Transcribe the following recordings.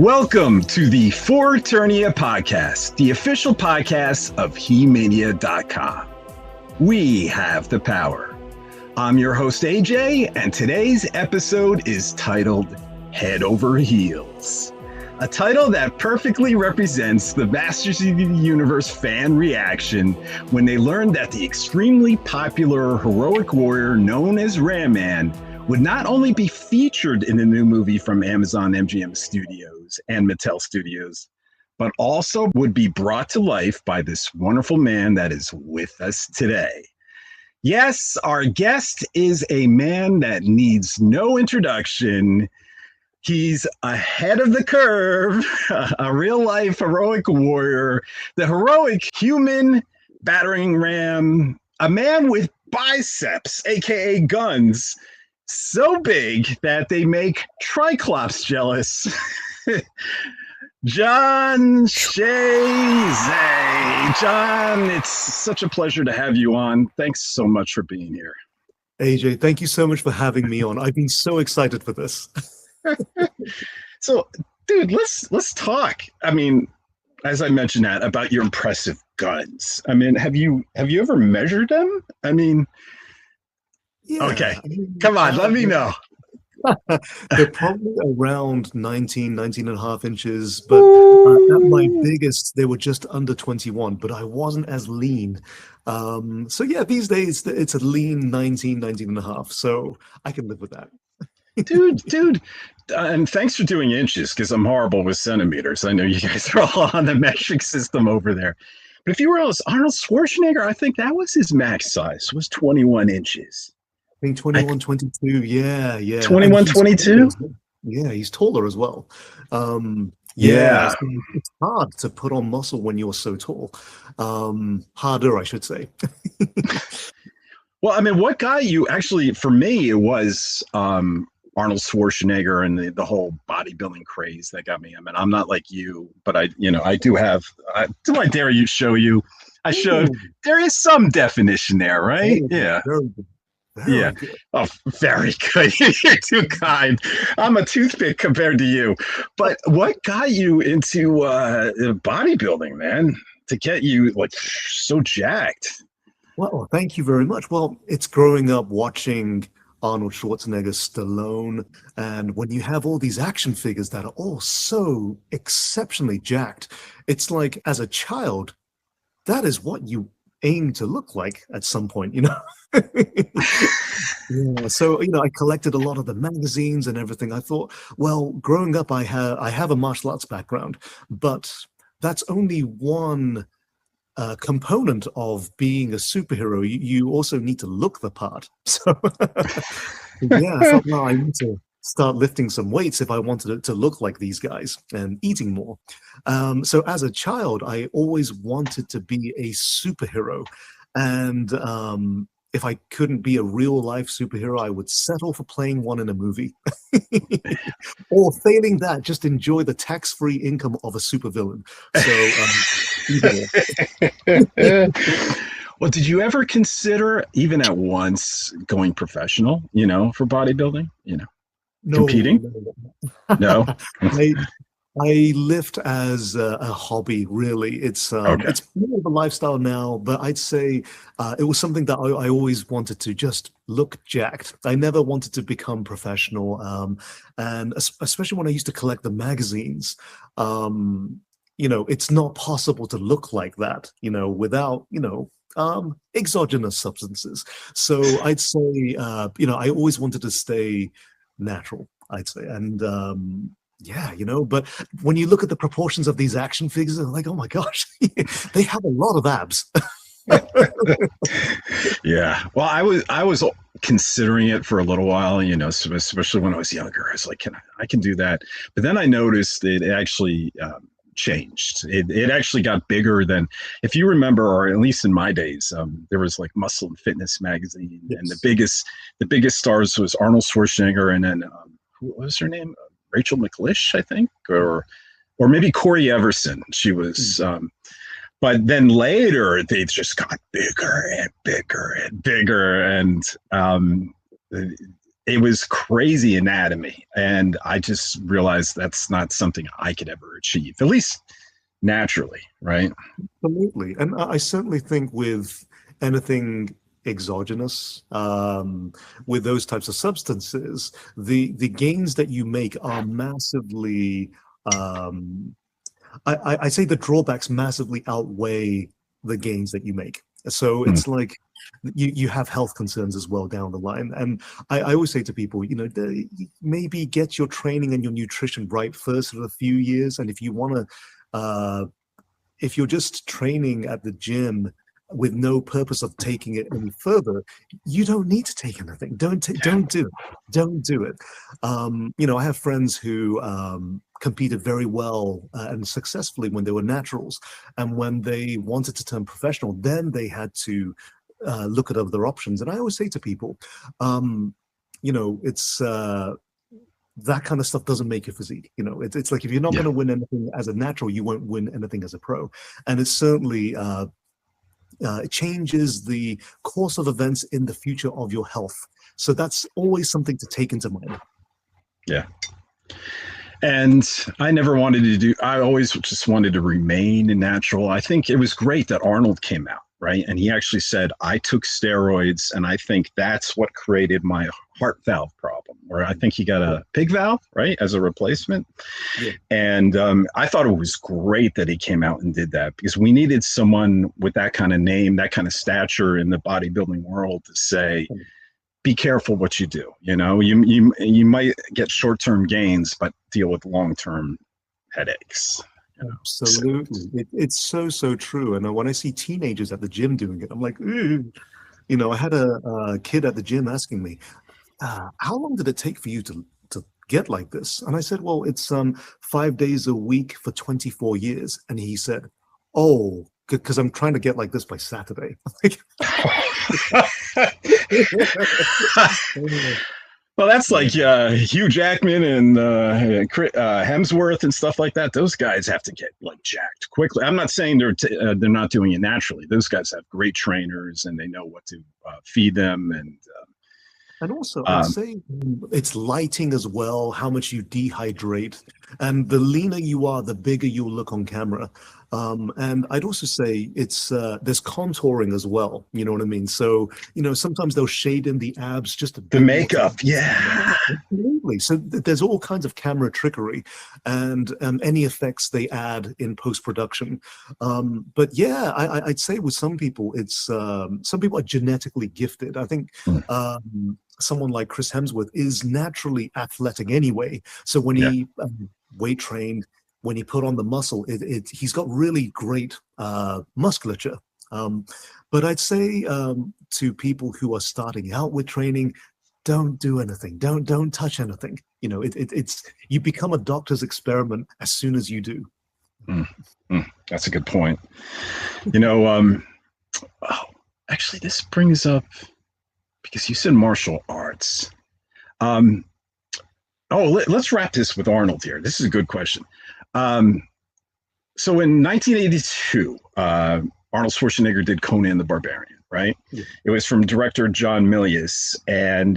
Welcome to the For Eternia podcast, the official podcast of HE-MANIA.com. We have the power. I'm your host, AJ, and today's episode is titled Head Over Heels, a title that perfectly represents the Masters of the Universe fan reaction when they learned that the extremely popular heroic warrior known as Ram Man would not only be featured in the new movie from Amazon MGM Studios and Mattel Studios, but also would be brought to life by this wonderful man that is with us today. Yes, our guest is a man that needs no introduction. He's ahead of the curve, a real-life heroic warrior, the heroic human battering ram, a man with biceps, aka guns, so big that they make Triclops jealous. Jon Xue Zhang. Jon, it's such a pleasure to have you on. Thanks so much for being here. AJ, thank you so much for having me on. I've been so excited for this. So, dude, let's talk. I mean, as I mentioned that about your impressive guns. I mean, have you ever measured them? I mean, yeah, okay, come on, let me know. They're probably around 19 and a half inches, but at my biggest, they were just under 21, but I wasn't as lean. So yeah, these days it's a lean 19 and a half, so I can live with that. Dude, and thanks for doing inches, because I'm horrible with centimeters. I know you guys are all on the metric system over there. But if you were Arnold Schwarzenegger, I think that was his max size, was 21 inches. I think 21, 22, yeah. 21, 22? Yeah, he's taller as well. Yeah. So it's hard to put on muscle when you're so tall. Harder, I should say. Well, I mean, what got you, actually, for me, it was Arnold Schwarzenegger and the whole bodybuilding craze that got me. I mean, I'm not like you, but I do have, do I dare you show you? I showed, there is some definition there, right? Yeah. Very good. Oh, very good. You're too kind. I'm a toothpick compared to you. But what got you into bodybuilding, man, to get you like so jacked? Well, thank you very much. Well, it's growing up watching Arnold Schwarzenegger, Stallone, and when you have all these action figures that are all so exceptionally jacked, it's like as a child, that is what you aim to look like at some point, Yeah, so I collected a lot of the magazines and everything. I thought, well, growing up, I have a martial arts background, but that's only one component of being a superhero. You also need to look the part. So yeah, I thought, well, I need to start lifting some weights if I wanted it to look like these guys and eating more. So as a child, I always wanted to be a superhero. And if I couldn't be a real life superhero, I would settle for playing one in a movie. Or failing that, just enjoy the tax-free income of a supervillain. So Well, did you ever consider, even at once, going professional, for bodybuilding, competing? No. No? I lift as a hobby, really. It's more of a lifestyle now, but I'd say it was something that I always wanted to just look jacked. I never wanted to become professional, and especially when I used to collect the magazines. It's not possible to look like that, without exogenous substances. So I'd say, I always wanted to stay natural, I'd say, and yeah, but when you look at the proportions of these action figures, they're like, oh my gosh, they have a lot of abs. Yeah. Well, I was considering it for a little while, especially when I was younger. I was like, I can do that. But then I noticed it actually changed. It actually got bigger than, if you remember, or at least in my days, there was like Muscle and Fitness magazine, yes. And the biggest stars was Arnold Schwarzenegger, and then what was her name? Rachel McLish, I think, or maybe Corey Everson. She was, but then later they just got bigger and bigger and bigger, and it was crazy anatomy. And I just realized that's not something I could ever achieve, at least naturally, right? Absolutely. And I certainly think with anything exogenous, with those types of substances, the gains that you make are massively, I say the drawbacks massively outweigh the gains that you make. So Mm, it's like you have health concerns as well down the line. And I always say to people, maybe get your training and your nutrition right first for a few years. And if you want to, if you're just training at the gym with no purpose of taking it any further, you don't need to take anything. Don't do it. Don't do it. I have friends who competed very well and successfully when they were naturals, and when they wanted to turn professional, then they had to look at other options. And I always say to people, it's that kind of stuff doesn't make your physique. It's like if you're not yeah. going to win anything as a natural, you won't win anything as a pro. And it certainly it changes the course of events in the future of your health. So that's always something to take into mind. Yeah. And I never wanted to I always just wanted to remain natural. I think it was great that Arnold came out, right? And he actually said, I took steroids, and I think that's what created my heart valve problem, where I think he got a pig valve, right, as a replacement. Yeah. And I thought it was great that he came out and did that, because we needed someone with that kind of name, that kind of stature in the bodybuilding world to say, be careful what you do. You might get short-term gains, but deal with long-term headaches. Absolutely. It's so true. And when I see teenagers at the gym doing it, I'm like, ooh. I had a kid at the gym asking me, how long did it take for you to get like this? And I said, well, it's 5 days a week for 24 years. And he said, oh, because I'm trying to get like this by Saturday. Well, that's like Hugh Jackman and Hemsworth and stuff like that. Those guys have to get like jacked quickly. I'm not saying they're not doing it naturally. Those guys have great trainers and they know what to feed them. And also, I'd say it's lighting as well, how much you dehydrate. And the leaner you are, the bigger you'll look on camera. And I'd also say it's there's contouring as well. You know what I mean? So, sometimes they'll shade in the abs just a bit. The makeup, yeah. Absolutely. So there's all kinds of camera trickery and any effects they add in post-production. But yeah, I'd say with some people, it's some people are genetically gifted. I think someone like Chris Hemsworth is naturally athletic anyway. So when he weight trained, when he put on the muscle, he's got really great musculature. But I'd say to people who are starting out with training, don't do anything. Don't touch anything. It's you become a doctor's experiment as soon as you do. That's a good point. Actually, this brings up, because you said martial arts. Let's wrap this with Arnold here. This is a good question. So in 1982, Arnold Schwarzenegger did Conan the Barbarian, right? Yeah. It was from director John Milius. And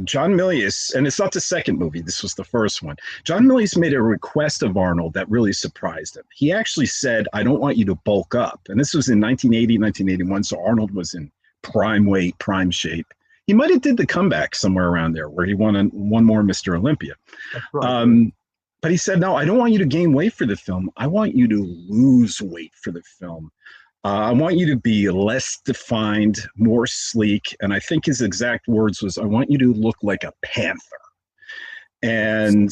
John Milius, and it's not the second movie, this was the first one. John Milius made a request of Arnold that really surprised him. He actually said, I don't want you to bulk up. And this was in 1980, 1981. So Arnold was in prime weight, prime shape. He might have did the comeback somewhere around there where he won one more Mr. Olympia. That's right. But he said, no, I don't want you to gain weight for the film. I want you to lose weight for the film. I want you to be less defined, more sleek. And I think his exact words was, I want you to look like a panther. And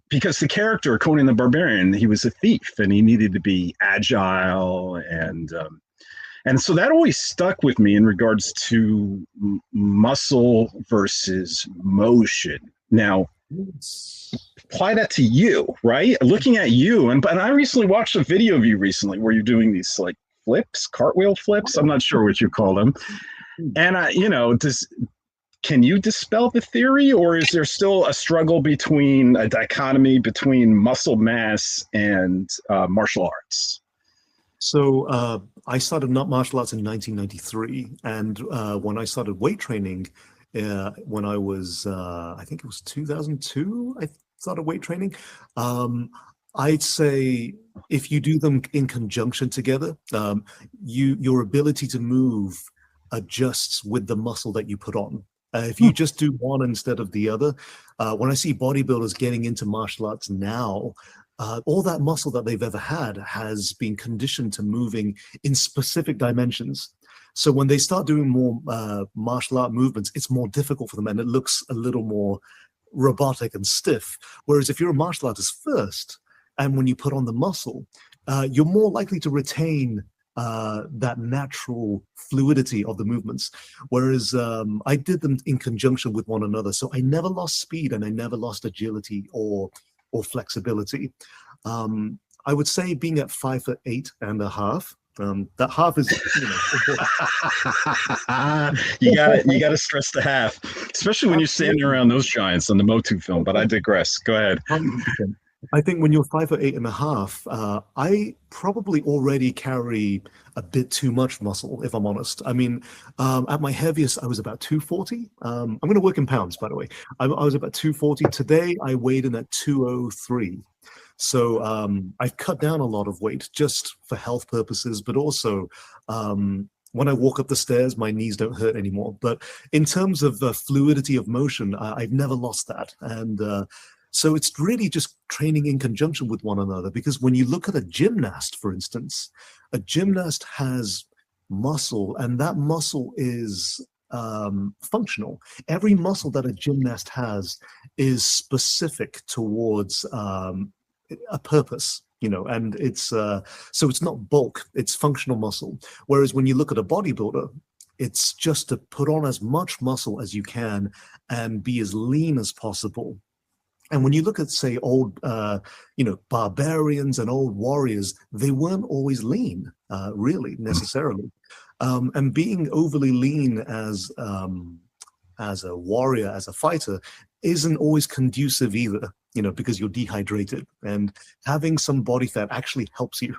because the character, Conan the Barbarian, he was a thief and he needed to be agile. And so that always stuck with me in regards to muscle versus motion. Now, apply that to you, right? Looking at you, and I recently watched a video of you recently where you're doing these like flips, cartwheel flips. I'm not sure what you call them. And can you dispel the theory, or is there still a struggle between a dichotomy between muscle mass and martial arts? So I started martial arts in 1993, and when I started weight training, when I was, I think it was 2002, I started weight training. I'd say if you do them in conjunction together, your ability to move adjusts with the muscle that you put on. If you just do one instead of the other, when I see bodybuilders getting into martial arts now, all that muscle that they've ever had has been conditioned to moving in specific dimensions. So when they start doing more martial art movements, it's more difficult for them and it looks a little more robotic and stiff. Whereas if you're a martial artist first, and when you put on the muscle, you're more likely to retain that natural fluidity of the movements. Whereas I did them in conjunction with one another. So I never lost speed and I never lost agility or flexibility. I would say being at 5'8.5", that half is, you got to stress the half, especially when you're standing around those giants on the Motu film. But I digress. Go ahead. 100%. I think when you're 5'8.5", I probably already carry a bit too much muscle, if I'm honest. I mean, at my heaviest, I was about 240. I'm going to work in pounds, by the way. I was about 240. Today, I weighed in at 203. So I've cut down a lot of weight just for health purposes, but also when I walk up the stairs, my knees don't hurt anymore. But in terms of the fluidity of motion, I've never lost that. And so it's really just training in conjunction with one another, because when you look at a gymnast, for instance, a gymnast has muscle, and that muscle is functional. Every muscle that a gymnast has is specific towards a purpose, and it's so it's not bulk, it's functional muscle. Whereas when you look at a bodybuilder, it's just to put on as much muscle as you can and be as lean as possible. And when you look at, say, old, barbarians and old warriors, they weren't always lean, really, necessarily. And being overly lean as a warrior, as a fighter, isn't always conducive either, because you're dehydrated. And having some body fat actually helps you.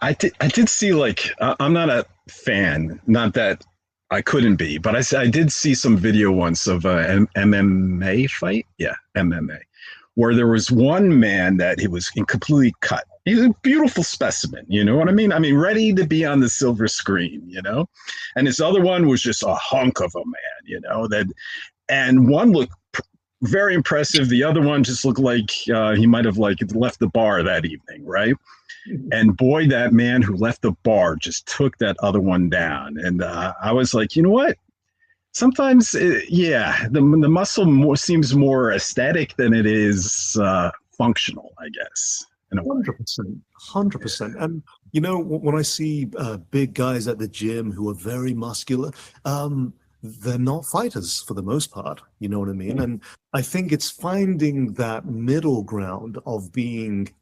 I did see, I'm not a fan, not that I couldn't be, but I did see some video once of an MMA fight. Yeah, MMA, where there was one man that he was completely cut. He's a beautiful specimen, you know what I mean? I mean, ready to be on the silver screen, And this other one was just a hunk of a man, and one looked very impressive. The other one just looked like he might have left the bar that evening, right? And boy, that man who left the bar just took that other one down. And I was like, you know what? Sometimes, the muscle seems more aesthetic than it is functional, I guess. 100%, 100%. And when I see big guys at the gym who are very muscular, they're not fighters for the most part. You know what I mean? And I think it's finding that middle ground of being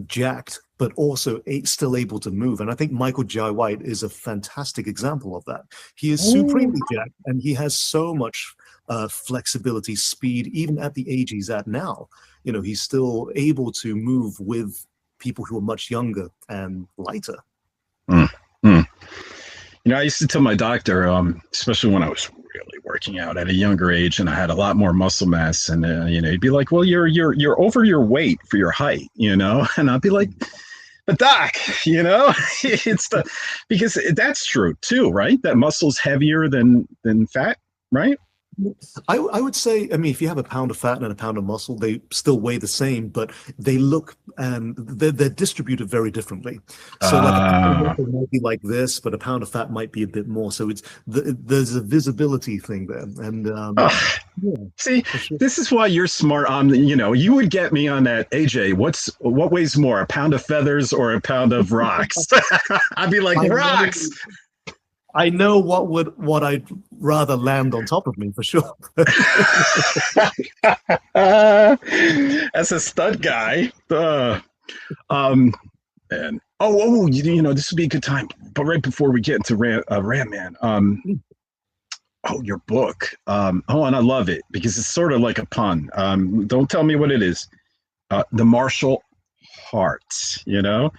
jacked, but also still able to move. And I think Michael Jai White is a fantastic example of that. He is supremely jacked, and he has so much flexibility, speed, even at the age he's at now. He's still able to move with people who are much younger and lighter. I used to tell my doctor, especially when I was really working out at a younger age and I had a lot more muscle mass, and he'd be like, "Well, you're over your weight for your height," and I'd be like, "But doc, it's because that's true too, right? That muscle's heavier than fat, right?" I would say, if you have a pound of fat and a pound of muscle, they still weigh the same, but they look and they're distributed very differently. So like a pound of muscle might be like this, but a pound of fat might be a bit more. So there's a visibility thing there. And see, sure. This is why you're smart. You would get me on that. AJ, what weighs more, a pound of feathers or a pound of rocks? I'd be like, rocks. I know what I'd rather land on top of me, for sure. As a stud guy, and this would be a good time. But right before we get into Ram Man, your book. And I love it because it's sort of like a pun. Don't tell me what it is. The Martial Heart. Very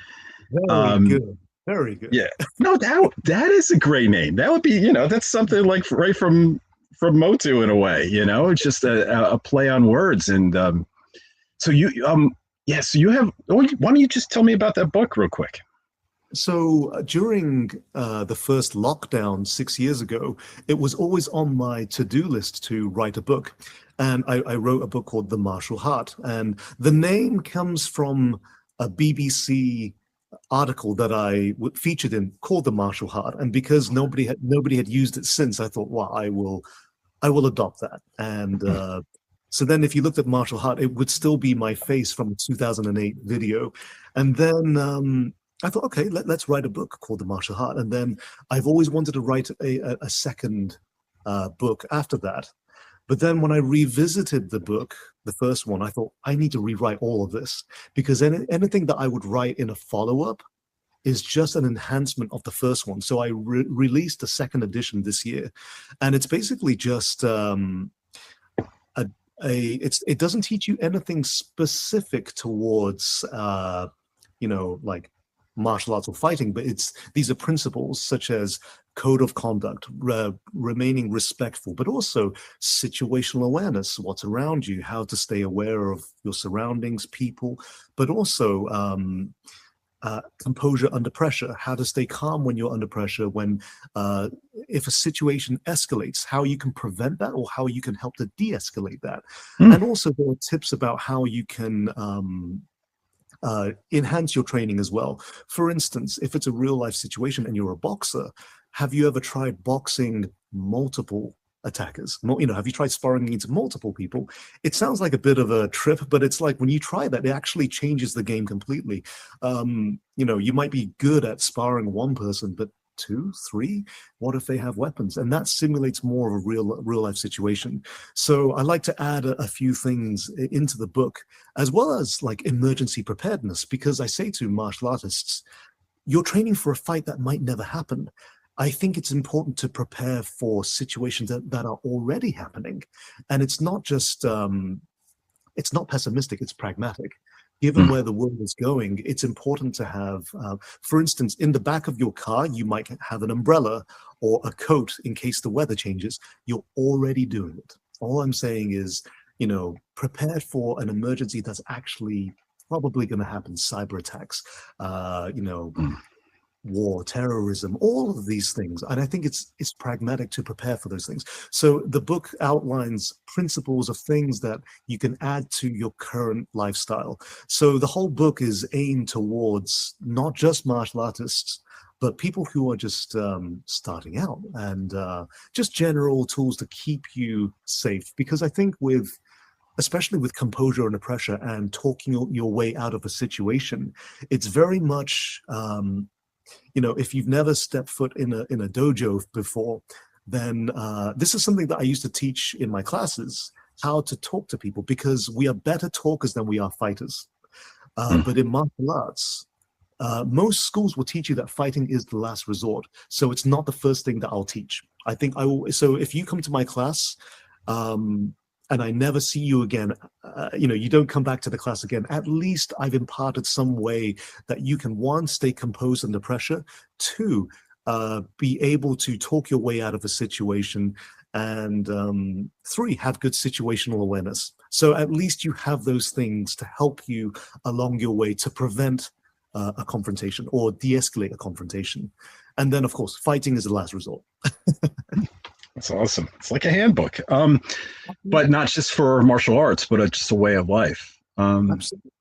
good. Very good. Yeah. No, that is a great name. That would be, that's something like right from from Motu in a way, it's just a play on words. And so you have, why don't you just tell me about that book real quick? So during the first lockdown 6 years ago, it was always on my to-do list to write a book. And I wrote a book called The Martial Heart. And the name comes from a BBC article that I featured in called The Martial Heart. And because nobody had used it since, I thought, well, I will adopt that. And so then if you looked at Martial Heart, it would still be my face from a 2008 video. And then I thought, okay, let's write a book called The Martial Heart. And then I've always wanted to write a second book after that. But then when I revisited the book, the first one, I thought, I need to rewrite all of this, because anything that I would write in a follow-up is just an enhancement of the first one. So I released a second edition this year. And it's basically just it doesn't teach you anything specific towards, like martial arts or fighting, but these are principles such as code of conduct, remaining respectful, but also situational awareness, what's around you, how to stay aware of your surroundings, people, but also composure under pressure, how to stay calm when you're under pressure, when if a situation escalates, how you can prevent that or how you can help to de-escalate that. And also there are tips about how you can enhance your training as well. For instance, if it's a real life situation and you're a boxer, have you ever tried boxing multiple attackers? Have you tried sparring against multiple people? It sounds like a bit of a trip, but it's like when you try that, it actually changes the game completely. You might be good at sparring one person, but 2, 3, what if they have weapons? And that simulates more of a real life situation. So I like to add a few things into the book, as well as like emergency preparedness, because I say to martial artists, you're training for a fight that might never happen. I think it's important to prepare for situations that are already happening. And it's not just, it's not pessimistic, it's pragmatic. Given where the world is going, it's important to have, for instance, in the back of your car, you might have an umbrella or a coat in case the weather changes. You're already doing it. All I'm saying is, prepare for an emergency that's actually probably going to happen. Cyber attacks, war, terrorism, all of these things. And I think it's pragmatic to prepare for those things. So the book outlines principles of things that you can add to your current lifestyle. So the whole book is aimed towards not just martial artists, but people who are just starting out, and just general tools to keep you safe. Because I think especially with composure under pressure and talking your way out of a situation, it's very much, if you've never stepped foot in a dojo before, then this is something that I used to teach in my classes, how to talk to people, because we are better talkers than we are fighters. But in martial arts, most schools will teach you that fighting is the last resort. So it's not the first thing that I'll teach. I think so if you come to my class, and I never see you again, you don't come back to the class again, at least I've imparted some way that you can, 1, stay composed under pressure, 2, be able to talk your way out of a situation, and 3, have good situational awareness. So at least you have those things to help you along your way to prevent a confrontation or de-escalate a confrontation. And then, of course, fighting is the last resort. That's awesome. It's like a handbook, but not just for martial arts, but just a way of life. Absolutely.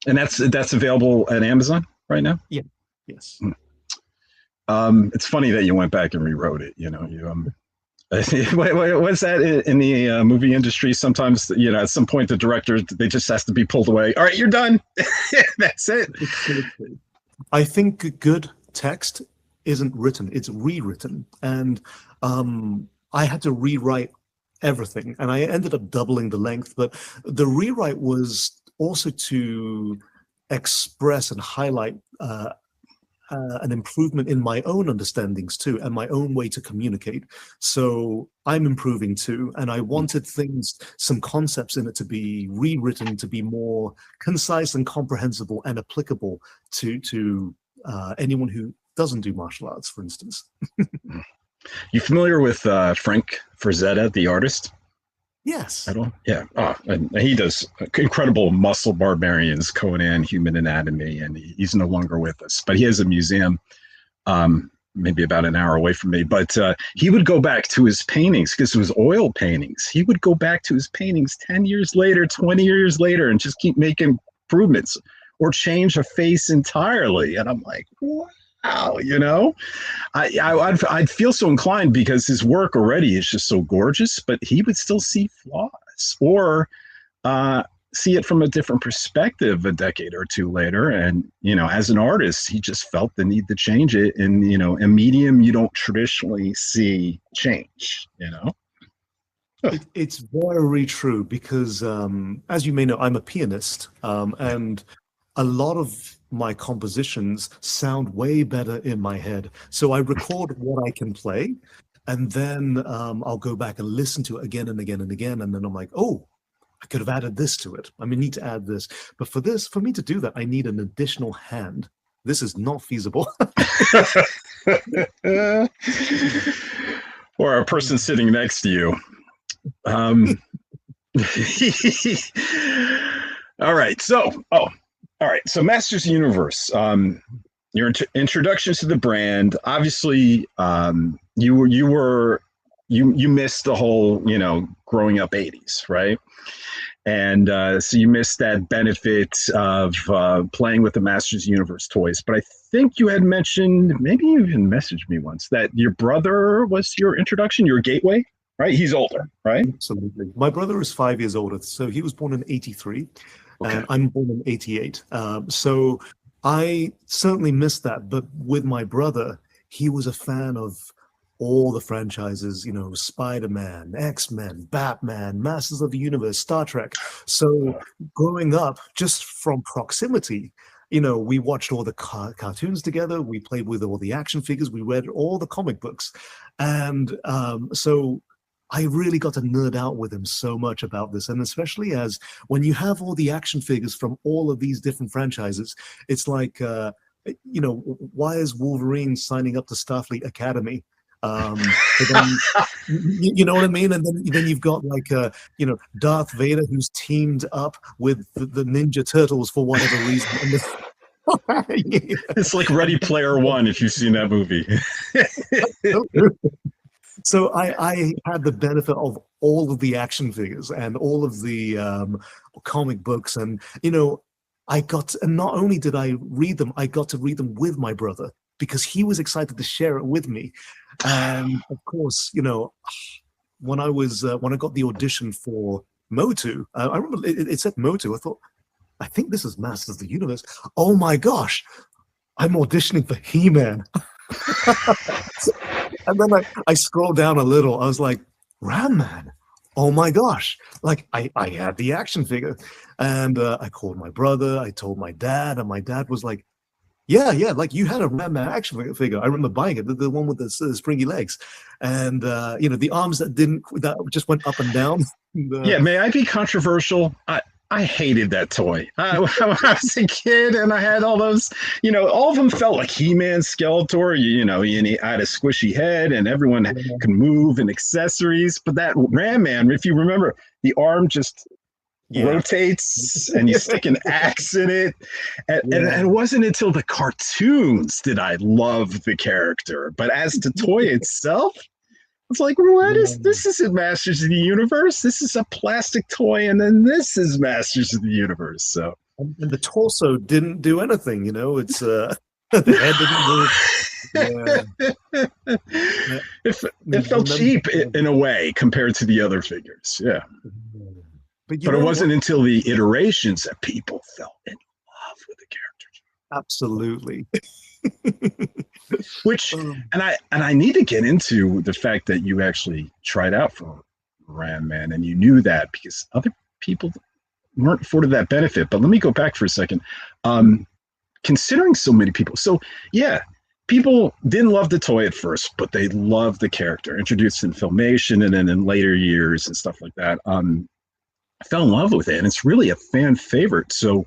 And that's available at Amazon right now? Yeah. Yes. It's funny that you went back and rewrote it. What's that in the movie industry? Sometimes, at some point, the director, they just has to be pulled away. All right, you're done. That's it. I think good text isn't written, it's rewritten. And I had to rewrite everything, and I ended up doubling the length. But the rewrite was also to express and highlight an improvement in my own understandings too, and my own way to communicate. So I'm improving too, and I wanted some concepts in it to be rewritten to be more concise and comprehensible and applicable to anyone who doesn't do martial arts, for instance. You familiar with Frank Frazetta, the artist? Yes. I don't. Yeah. Oh, and he does incredible muscle barbarians, Conan, Human Anatomy, and he's no longer with us. But he has a museum, maybe about an hour away from me. But he would go back to his paintings because it was oil paintings. He would go back to his paintings 10 years later, 20 years later, and just keep making improvements or change a face entirely. And I'm like, wow, you know, I'd feel so inclined because his work already is just so gorgeous, but he would still see flaws or see it from a different perspective a decade or two later. And, you know, as an artist, he just felt the need to change it in, you know, a medium you don't traditionally see change, you know? It's very true because, as you may know, I'm a pianist, and a lot of my compositions sound way better in my head. So I record what I can play, and then I'll go back and listen to it again and again and again. And then I'm like, oh, I could have added this to it. I need to add this. But for me to do that, I need an additional hand. This is not feasible. Or a person sitting next to you. All right. All right, so Masters Universe, your introduction to the brand. Obviously, you missed the whole, you know, growing up '80s, right? And so you missed that benefit of playing with the Masters Universe toys. But I think you had mentioned, maybe you even messaged me once, that your brother was your introduction, your gateway, right? He's older, right? Absolutely. My brother is 5 years older, so he was born in '83. Okay. And I'm born in '88. So I certainly missed that. But with my brother, he was a fan of all the franchises, you know, Spider-Man, X-Men, Batman, Masters of the Universe, Star Trek. So growing up, just from proximity, you know, we watched all the cartoons together. We played with all the action figures. We read all the comic books. And so I really got to nerd out with him so much about this. And especially as when you have all the action figures from all of these different franchises, it's like, you know, why is Wolverine signing up to Starfleet Academy? Then, you know what I mean? And then you've got like, you know, Darth Vader who's teamed up with the Ninja Turtles for whatever reason. Yeah. It's like Ready Player One, if you've seen that movie. So I had the benefit of all of the action figures and all of the comic books. And, you know, and not only did I read them, I got to read them with my brother because he was excited to share it with me. And of course, you know, when I got the audition for Motu, I remember it said Motu. I thought, I think this is Masters of the Universe. Oh my gosh, I'm auditioning for He-Man. And then I scrolled down a little. I was like, Ram Man. Oh my gosh. Like I had the action figure. And I called my brother. I told my dad. And my dad was like, yeah, like you had a Ram Man action figure. I remember buying it, the one with the springy legs. And, you know, the arms that just went up and down. Yeah, may I be controversial? I hated that toy. When I was a kid and I had all those, you know, all of them felt like He-Man, Skeletor, you know, and he had a squishy head and everyone could move and accessories. But that Ram Man, if you remember, the arm just rotates and you stick an axe in it. And it wasn't until the cartoons did I love the character. But as the toy itself, it's like, what is this? Isn't Masters of the Universe. This is a plastic toy, and then this is Masters of the Universe. So, and the torso didn't do anything. You know, it's the head didn't move. It felt cheap in a way compared to the other figures. Yeah, but it wasn't until the iterations that people fell in love with the characters. Absolutely. Which and I need to get into the fact that you actually tried out for Ram Man and you knew that because other people weren't afforded that benefit. But let me go back for a second. Considering so many people, so yeah, people didn't love the toy at first, but they loved the character introduced in Filmation and then in later years and stuff like that. I fell in love with it, and it's really a fan favorite. So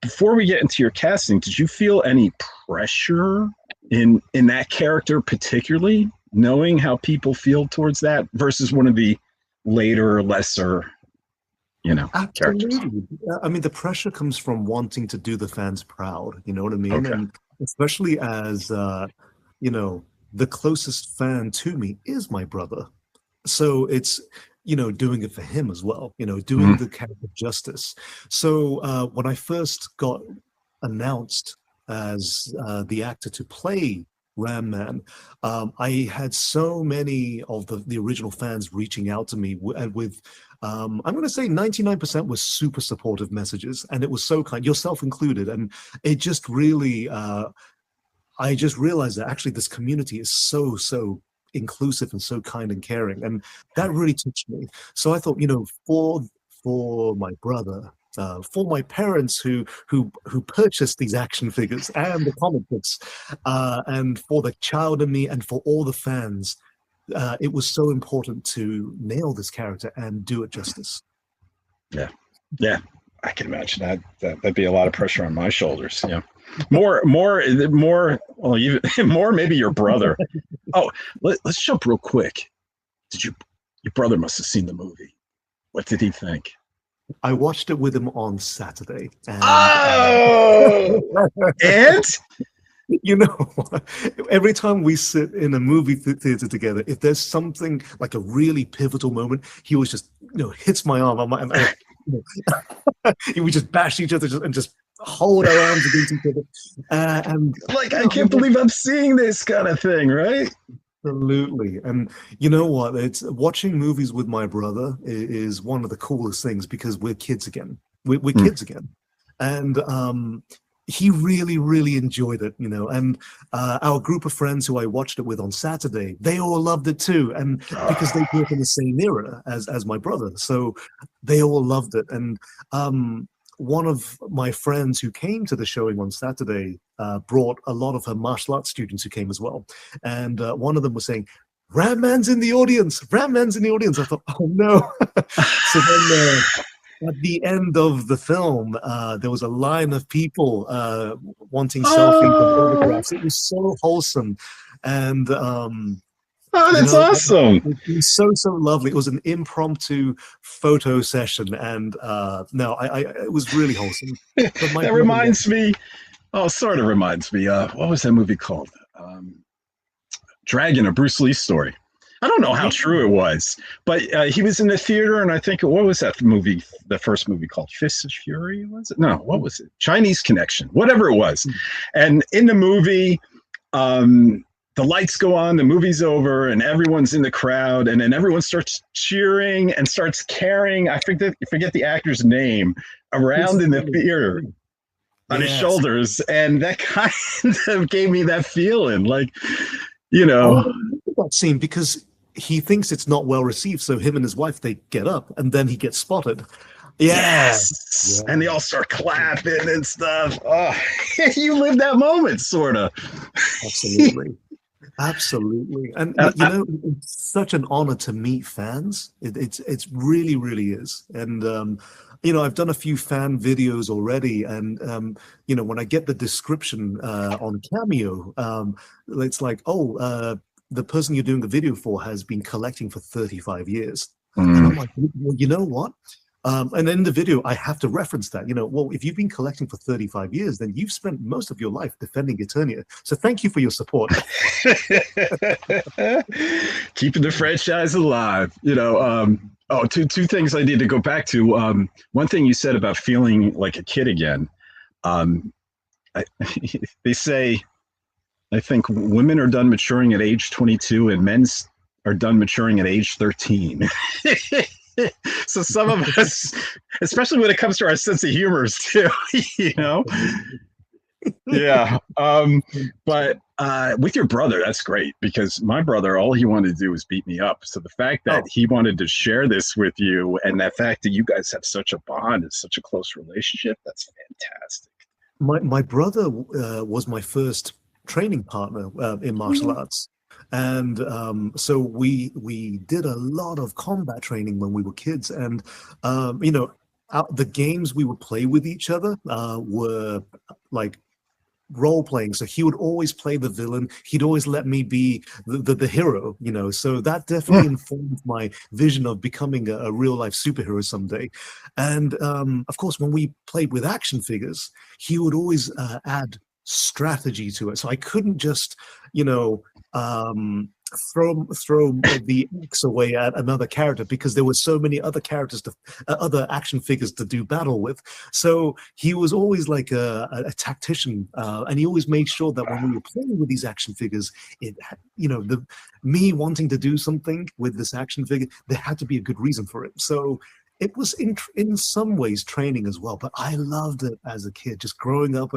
before we get into your casting, did you feel any pressure in that character particularly knowing how people feel towards that versus one of the later, lesser, characters? Absolutely. I mean, the pressure comes from wanting to do the fans proud, you know what I mean? Okay. And especially as, you know, the closest fan to me is my brother. So it's, doing it for him as well, doing the character justice. So when I first got announced as the actor to play Ram Man, I had so many of the original fans reaching out to me with I'm going to say 99% was super supportive messages, and it was so kind, yourself included, and it just really, I just realized that actually this community is so inclusive and so kind and caring, and that really touched me. So I thought, for my brother, for my parents who purchased these action figures and the comic books, and for the child in me, and for all the fans, it was so important to nail this character and do it justice. Yeah, I can imagine that'd be a lot of pressure on my shoulders. Yeah, more. Well, even more. Maybe your brother. Oh, let's jump real quick. Your brother must have seen the movie. What did he think? I watched it with him on Saturday. And, and every time we sit in a movie theater together, if there's something like a really pivotal moment, he always just hits my arm. We just bash each other and just hold our arms against each other. And like, I can't believe I'm seeing this kind of thing, right? Absolutely. And you know what? It's watching movies with my brother is one of the coolest things, because we're kids again. We're kids again. And he really enjoyed it, and our group of friends who I watched it with on Saturday, they all loved it too. And because they grew up in the same era as my brother, so they all loved it. And one of my friends who came to the showing on Saturday brought a lot of her martial arts students who came as well. And one of them was saying, Ram Man's in the audience. Ram Man's in the audience. I thought, oh no. So then at the end of the film, there was a line of people wanting selfies and autographs. It was so wholesome. And that's awesome. It was so lovely. It was an impromptu photo session, and it was really wholesome. That reminds me. Oh, sort of reminds me. What was that movie called? Dragon, a Bruce Lee story. I don't know how true it was, but he was in the theater, and I think, what was that movie? The first movie called Fists of Fury, was it? No, what was it? Chinese Connection, whatever it was. And in the movie, the lights go on, the movie's over, and everyone's in the crowd, and then everyone starts cheering and starts carrying, I forget the actor's name, around in the theater on his shoulders, and that kind of gave me that feeling, like, that scene, because he thinks it's not well received, so him and his wife, they get up, and then he gets spotted. Yes. And they all start clapping and stuff. Oh, you live that moment, sort of. Absolutely. And it's such an honor to meet fans. It's really is. And I've done a few fan videos already, and when I get the description on Cameo, it's like, the person you're doing the video for has been collecting for 35 years. And I'm like, well, you know what? And in the video, I have to reference that, well, if you've been collecting for 35 years, then you've spent most of your life defending Eternia. So thank you for your support. Keeping the franchise alive, two things I need to go back to. One thing you said about feeling like a kid again. They say, I think women are done maturing at age 22 and men are done maturing at age 13. So some of us, especially when it comes to our sense of humor too, Yeah. But with your brother, that's great, because my brother, all he wanted to do was beat me up. So the fact that he wanted to share this with you, and that fact that you guys have such a bond and such a close relationship, that's fantastic. My brother was my first training partner in martial arts. And so we did a lot of combat training when we were kids. And, the games we would play with each other were like role playing, so he would always play the villain. He'd always let me be the hero, you know. So that definitely informed my vision of becoming a real life superhero someday. And of course, when we played with action figures, he would always add strategy to it. So I couldn't just, you know, throw the X away at another character, because there were so many other characters to other action figures to do battle with. So he was always like a tactician, and he always made sure that when we were playing with these action figures, it, you know, me wanting to do something with this action figure, there had to be a good reason for it. So it was in some ways training as well, but I loved it as a kid, just growing up,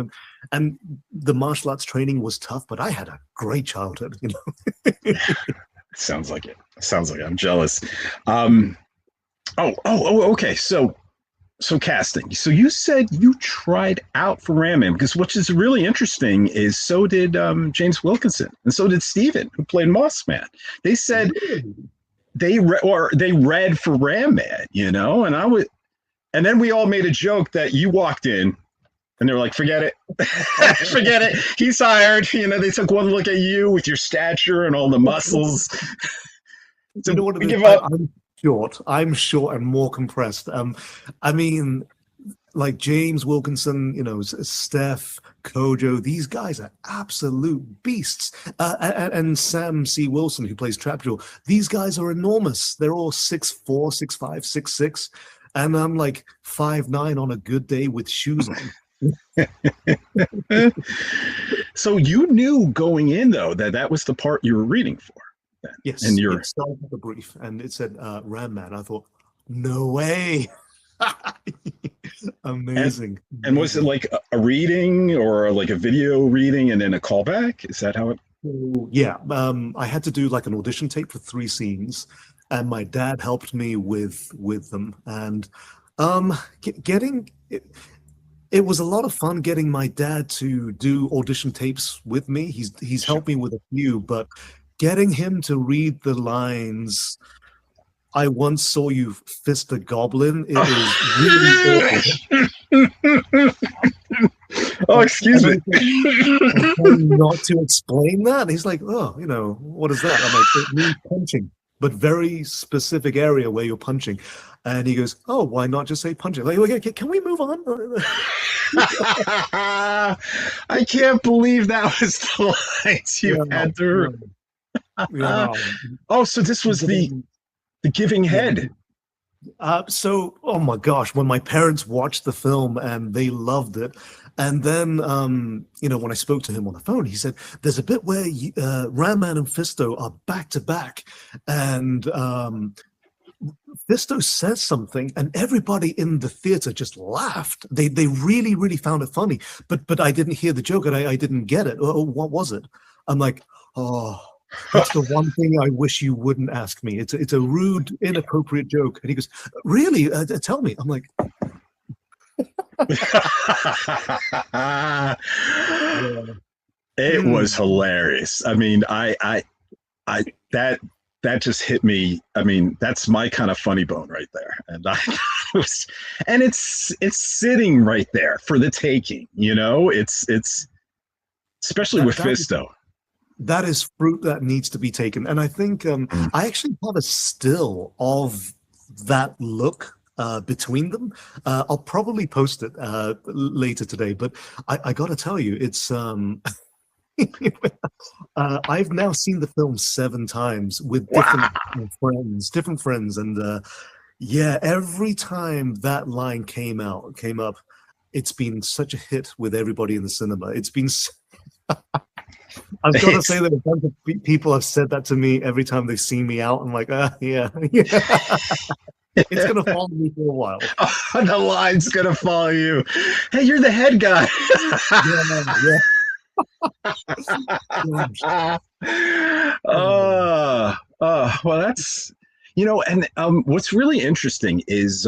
and the martial arts training was tough, but I had a great childhood, you know. Sounds like it. Sounds like it. I'm jealous. Okay. So casting. So you said you tried out for Ram Man, because which is really interesting is so did James Wilkinson, and so did Steven, who played Moss Man. They said they read for Ram Man, you know, and then we all made a joke that you walked in and they were like, forget it. Forget it. He's hired. You know, they took one look at you with your stature and all the muscles. So, you know what, give up. I'm short and more compressed. I mean, like James Wilkinson, you know, Steph, Kojo, these guys are absolute beasts. And Sam C. Wilson, who plays Trapjaw, these guys are enormous. They're all 6'4", 6'5", 6'6", and I'm like 5'9" on a good day with shoes on. So you knew going in, though, that was the part you were reading for. Then. Yes, and it started with the brief, and it said Ram Man. I thought, no way. Amazing. And was it like a reading or like a video reading and then a callback? Is that how it? Yeah, I had to do like an audition tape for 3 scenes, and my dad helped me with them. And getting it was a lot of fun getting my dad to do audition tapes with me. He's helped me with a few, but getting him to read the lines, I once saw you fist a goblin. It was really awful. Oh, excuse me. Not to explain that. And he's like, oh, you know, what is that? I'm like, it means punching, but very specific area where you're punching. And he goes, oh, why not just say punching? Like, okay, can we move on? I can't believe that was the lines you had to. Oh, so this was the giving head. So, oh my gosh, when my parents watched the film and they loved it, and then you know, when I spoke to him on the phone, he said there's a bit where Ram Man and Fisto are back to back, and Fisto says something, and everybody in the theater just laughed. They really, really found it funny, but I didn't hear the joke, and I didn't get it. What was it? I'm like, oh. That's the one thing I wish you wouldn't ask me. It's a rude, inappropriate joke. And he goes, really? Tell me. I'm like, It was hilarious. I mean, I that just hit me. I mean, that's my kind of funny bone right there. And it's sitting right there for the taking, you know, it's especially with Fisto. That is fruit that needs to be taken. And I think I actually have a still of that look between them. I'll probably post it later today, but I got to tell you, it's I've now seen the film 7 times with different friends. And yeah, every time that line came up, it's been such a hit with everybody in the cinema. It's been I've got to say that a bunch of people have said that to me every time they've seen me out. I'm like, yeah. It's going to follow me for a while. The line's going to follow you. Hey, you're the head guy. Well, that's, you know, and what's really interesting is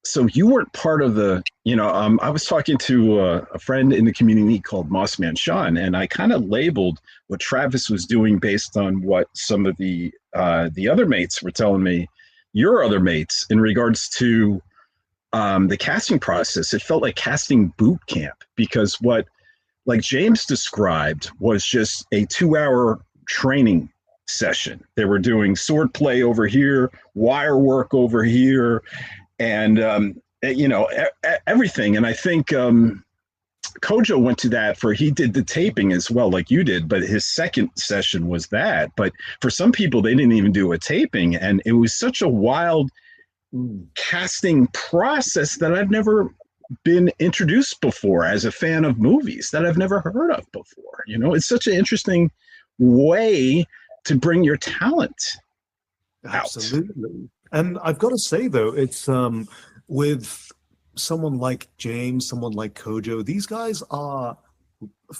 so you weren't part of the, you know, I was talking to a friend in the community called Mossman Sean, and I kind of labeled what Travis was doing based on what some of the other mates were telling me, your other mates, in regards to the casting process. It felt like casting boot camp, because what like James described, was just a 2 hour training session. They were doing sword play over here, wire work over here, and everything. And I think Kojo went to that he did the taping as well, like you did, but his second session was that. But for some people, they didn't even do a taping, and it was such a wild casting process that I've never been introduced before as a fan of movies, that I've never heard of before. It's such an interesting way to bring your talent out. Absolutely. And I've got to say, though, it's with someone like James, someone like Kojo, these guys are,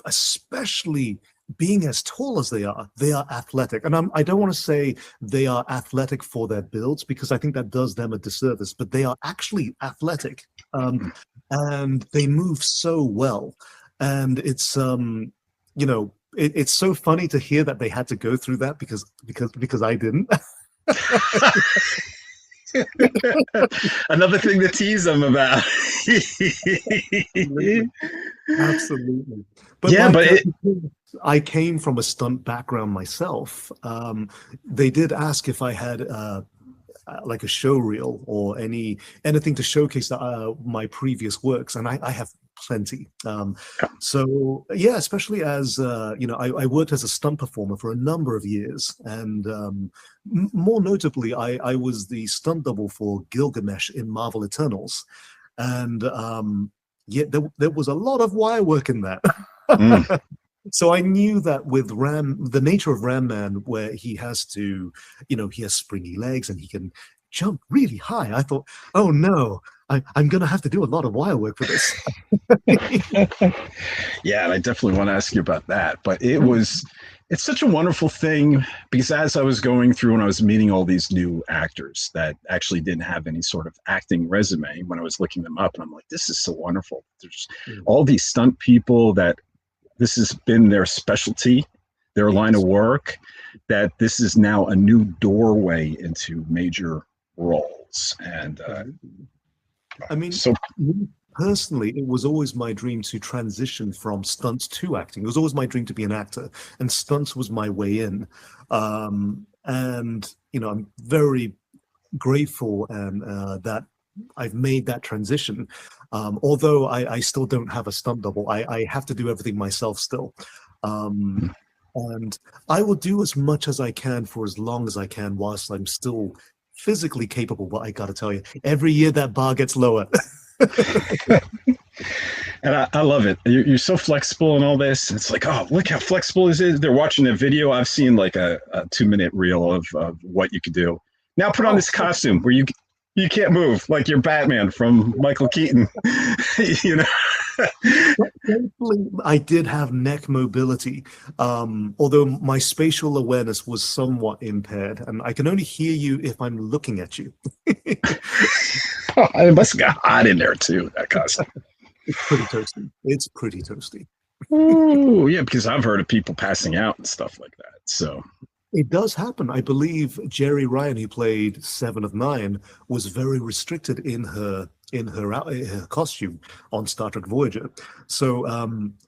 especially being as tall as they are athletic. And I don't want to say they are athletic for their builds, because I think that does them a disservice, but they are actually athletic. And they move so well. And it's, it's so funny to hear that they had to go through that because I didn't. Another thing to tease them about. Absolutely. But yeah, I came from a stunt background myself. They did ask if I had like a show reel or anything to showcase my previous works, and I have plenty. So yeah, especially as I worked as a stunt performer for a number of years, and more notably, I was the stunt double for Gilgamesh in Marvel Eternals, and there was a lot of wire work in that. So I knew that with the nature of Ram Man, where he has to, he has springy legs and he can jump really high. I thought, oh no, I'm going to have to do a lot of wire work for this. Yeah, and I definitely want to ask you about that. But it's such a wonderful thing, because as I was going through and I was meeting all these new actors that actually didn't have any sort of acting resume, when I was looking them up, and I'm like, this is so wonderful. There's all these stunt people that this has been their specialty, their line of work, that this is now a new doorway into major roles. And I mean, personally, it was always my dream to transition from stunts to acting. It was always my dream to be an actor, and stunts was my way in. And I'm very grateful and that I've made that transition. Although I still don't have a stunt double, I have to do everything myself still. And I will do as much as I can for as long as I can whilst I'm still physically capable. But I got to tell you, every year that bar gets lower. And I love it. You're so flexible in all this. It's like, oh, look how flexible this is. They're watching a video. I've seen like a 2-minute reel of what you could do. Now put on this costume where you can't move, like you're Batman from Michael Keaton. I did have neck mobility, although my spatial awareness was somewhat impaired, and I can only hear you if I'm looking at you. It must have got hot in there too, that costume. It's pretty toasty. Oh, yeah, because I've heard of people passing out and stuff like that. So it does happen. I believe Jerry Ryan, who played Seven of Nine, was very restricted in her costume on Star Trek Voyager. So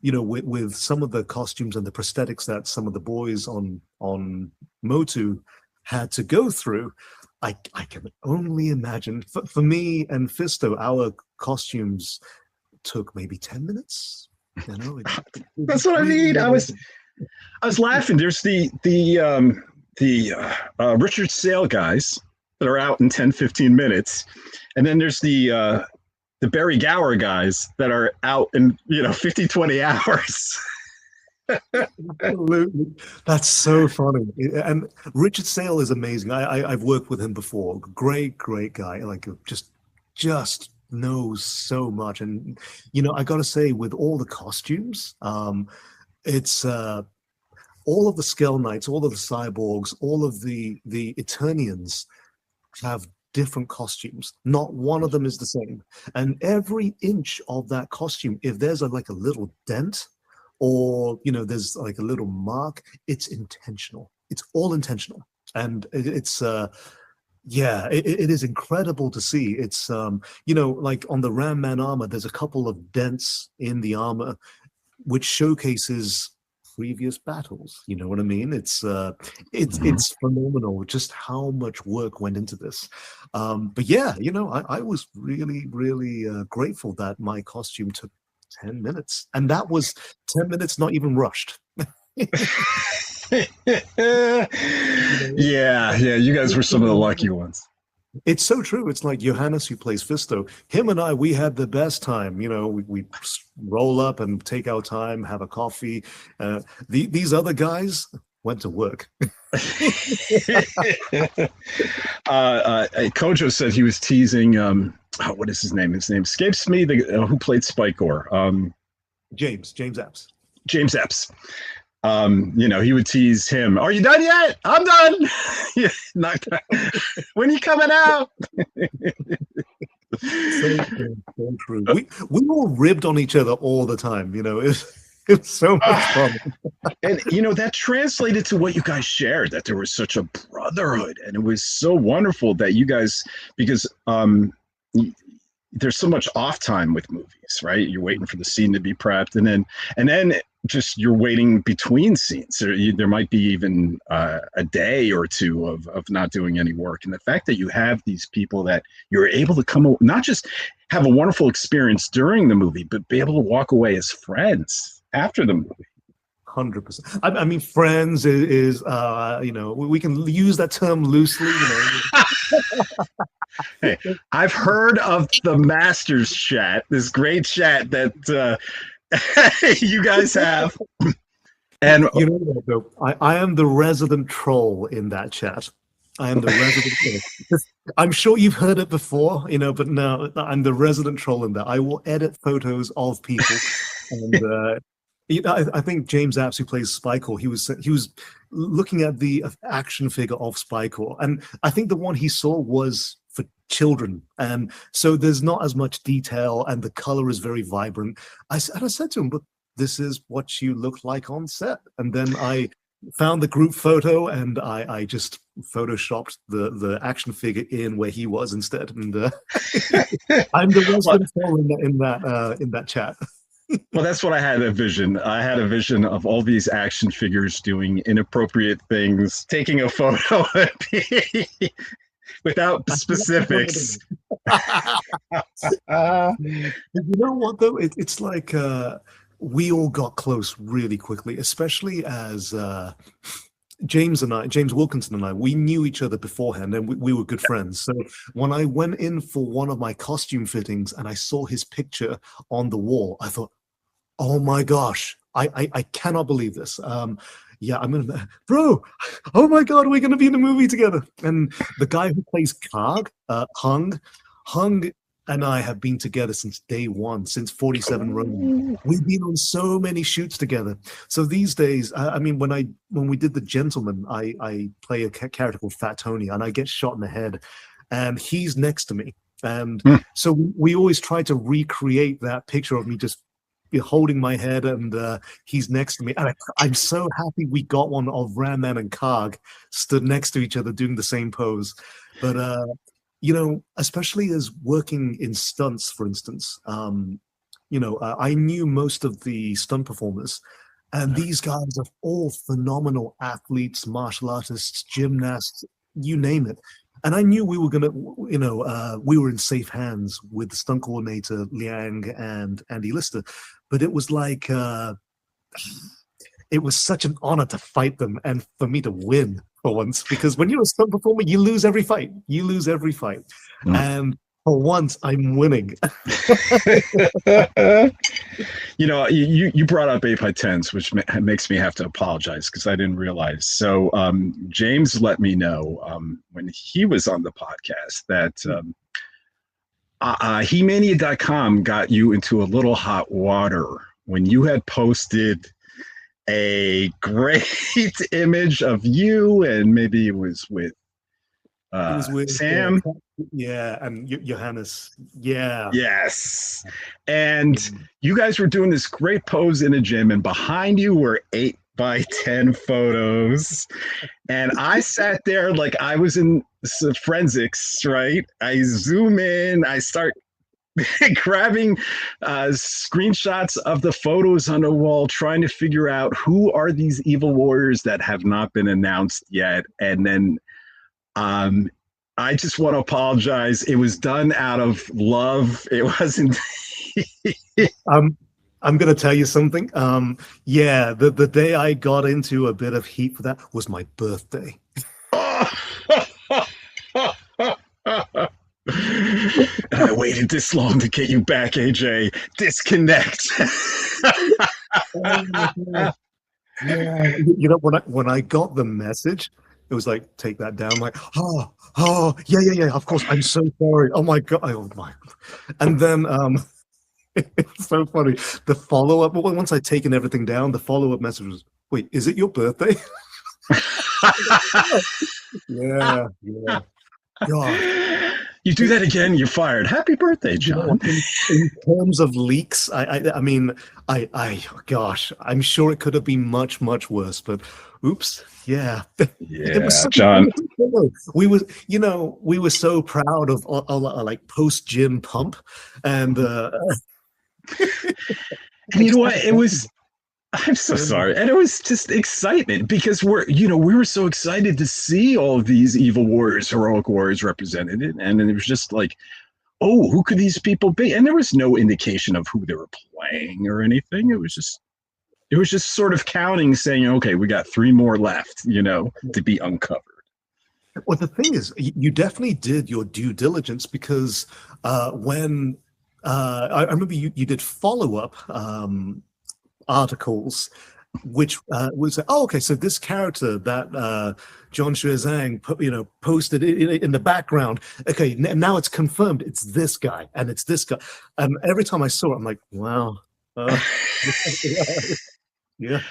with some of the costumes and the prosthetics that some of the boys on Motu had to go through, I can only imagine. For me and Fisto, our costumes took maybe 10 minutes. That's what I mean. I was laughing. There's the Richard Sale guys that are out in 10-15 minutes, and then there's the Barry Gower guys that are out in 50-20 hours. Absolutely. That's so funny. And Richard Sale is amazing. I've worked with him before. Great guy. Like just knows so much. And I gotta say, with all the costumes, it's all of the Skell Knights, all of the cyborgs, all of the Eternians have different costumes. Not one of them is the same. And every inch of that costume, if there's a little dent, or there's like a little mark, it's intentional. It's all intentional. And it's it is incredible to see. It's like on the Ram Man armor, there's a couple of dents in the armor. which showcases previous battles. You know what I mean? It's phenomenal just how much work went into this. But yeah, I was really, really grateful that my costume took 10 minutes, and that was 10 minutes not even rushed. Yeah, you guys were some of the lucky ones. It's so true. It's like Johannes, who plays Fisto. Him and I, we had the best time. We roll up and take our time, have a coffee. These other guys went to work. Kojo said he was teasing. What is his name? His name escapes me. Who played Spikor? James Epps. James Epps. He would tease him. Are you done yet? I'm done. Not done. When are you coming out? So true. We all ribbed on each other all the time. It's so much fun. And that translated to what you guys shared, that there was such a brotherhood, and it was so wonderful that you guys, because there's so much off time with movies, right? You're waiting for the scene to be prepped, and then just you're waiting between scenes. There might be even a day or two of not doing any work. And the fact that you have these people that you're able to come, not just have a wonderful experience during the movie, but be able to walk away as friends after the movie. 100%. I mean, friends is we can use that term loosely. Hey, I've heard of the Masters chat, this great chat that you guys have. And I am the resident troll in that chat. I am the resident troll. I'm sure you've heard it before, but no, I'm the resident troll in that. I will edit photos of people. And I think James Apps, who plays Spikor, he was looking at the action figure of Spikor, and I think the one he saw was for children, and so there's not as much detail, and the color is very vibrant. I said to him, "But this is what you look like on set." And then I found the group photo, and I just photoshopped the action figure in where he was instead, and I'm the resident troll in that chat. Well, that's what I had a vision. I had a vision of all these action figures doing inappropriate things, taking a photo without specifics. You know what, though? It's like we all got close really quickly, especially as James Wilkinson and I, we knew each other beforehand, and we were good friends. So when I went in for one of my costume fittings and I saw his picture on the wall, I thought, oh my gosh, I cannot believe this. Yeah, bro, oh my God, we're going to be in a movie together. And the guy who plays Karg, Hung and I have been together since day one, since 47 Ronin. We've been on so many shoots together. So these days, when we did The Gentleman, I play a character called Fat Tony, and I get shot in the head, and he's next to me. And so we always try to recreate that picture of me just holding my head, and he's next to me. And I'm so happy we got one of Ram Man and Karg stood next to each other doing the same pose. But especially as working in stunts, for instance, I knew most of the stunt performers, and these guys are all phenomenal athletes, martial artists, gymnasts, you name it. And I knew we were gonna, we were in safe hands with the stunt coordinator Liang and Andy Lister. But it was like, it was such an honor to fight them and for me to win for once, because when you're a stunt performer, you lose every fight. And for once, I'm winning. You brought up 8x10s, which makes me have to apologize because I didn't realize. So James let me know when he was on the podcast that HE-MANIA.com got you into a little hot water when you had posted a great image of you, and maybe it was with Sam. And Johannes. Yeah. Yes. And you guys were doing this great pose in a gym, and behind you were 8x10 photos. And I sat there like I was in forensics, right? I zoom in, I start grabbing screenshots of the photos on the wall, trying to figure out who are these evil warriors that have not been announced yet. And then I just want to apologize. It was done out of love. It wasn't. I'm going to tell you something. Yeah, the day I got into a bit of heat for that was my birthday. I waited this long to get you back, AJ. Disconnect. Yeah, when I got the message, it was like, take that down. I'm like, yeah. Of course, I'm so sorry. Oh my god, and then it's so funny. The follow up, once I'd taken everything down, the follow up message was, wait, is it your birthday? Yeah. God. You do that again, you're fired. Happy birthday, Jon. In terms of leaks, I mean, gosh, I'm sure it could have been much, much worse, but oops, yeah. Yeah, Jon. We were so proud of like post gym pump, and and you know what? It was. I'm so sorry. And it was just excitement because we were so excited to see all of these evil warriors, heroic warriors represented. And it was just like, oh, who could these people be? And there was no indication of who they were playing or anything. It was just sort of counting, saying, okay, we got 3 more left, to be uncovered. Well, the thing is, you definitely did your due diligence because when I remember you did follow-up articles, which was okay. So this character that Jon Xue Zhang posted in the background. Okay, now it's confirmed. It's this guy, and it's this guy. And every time I saw it, I'm like, wow. Yeah.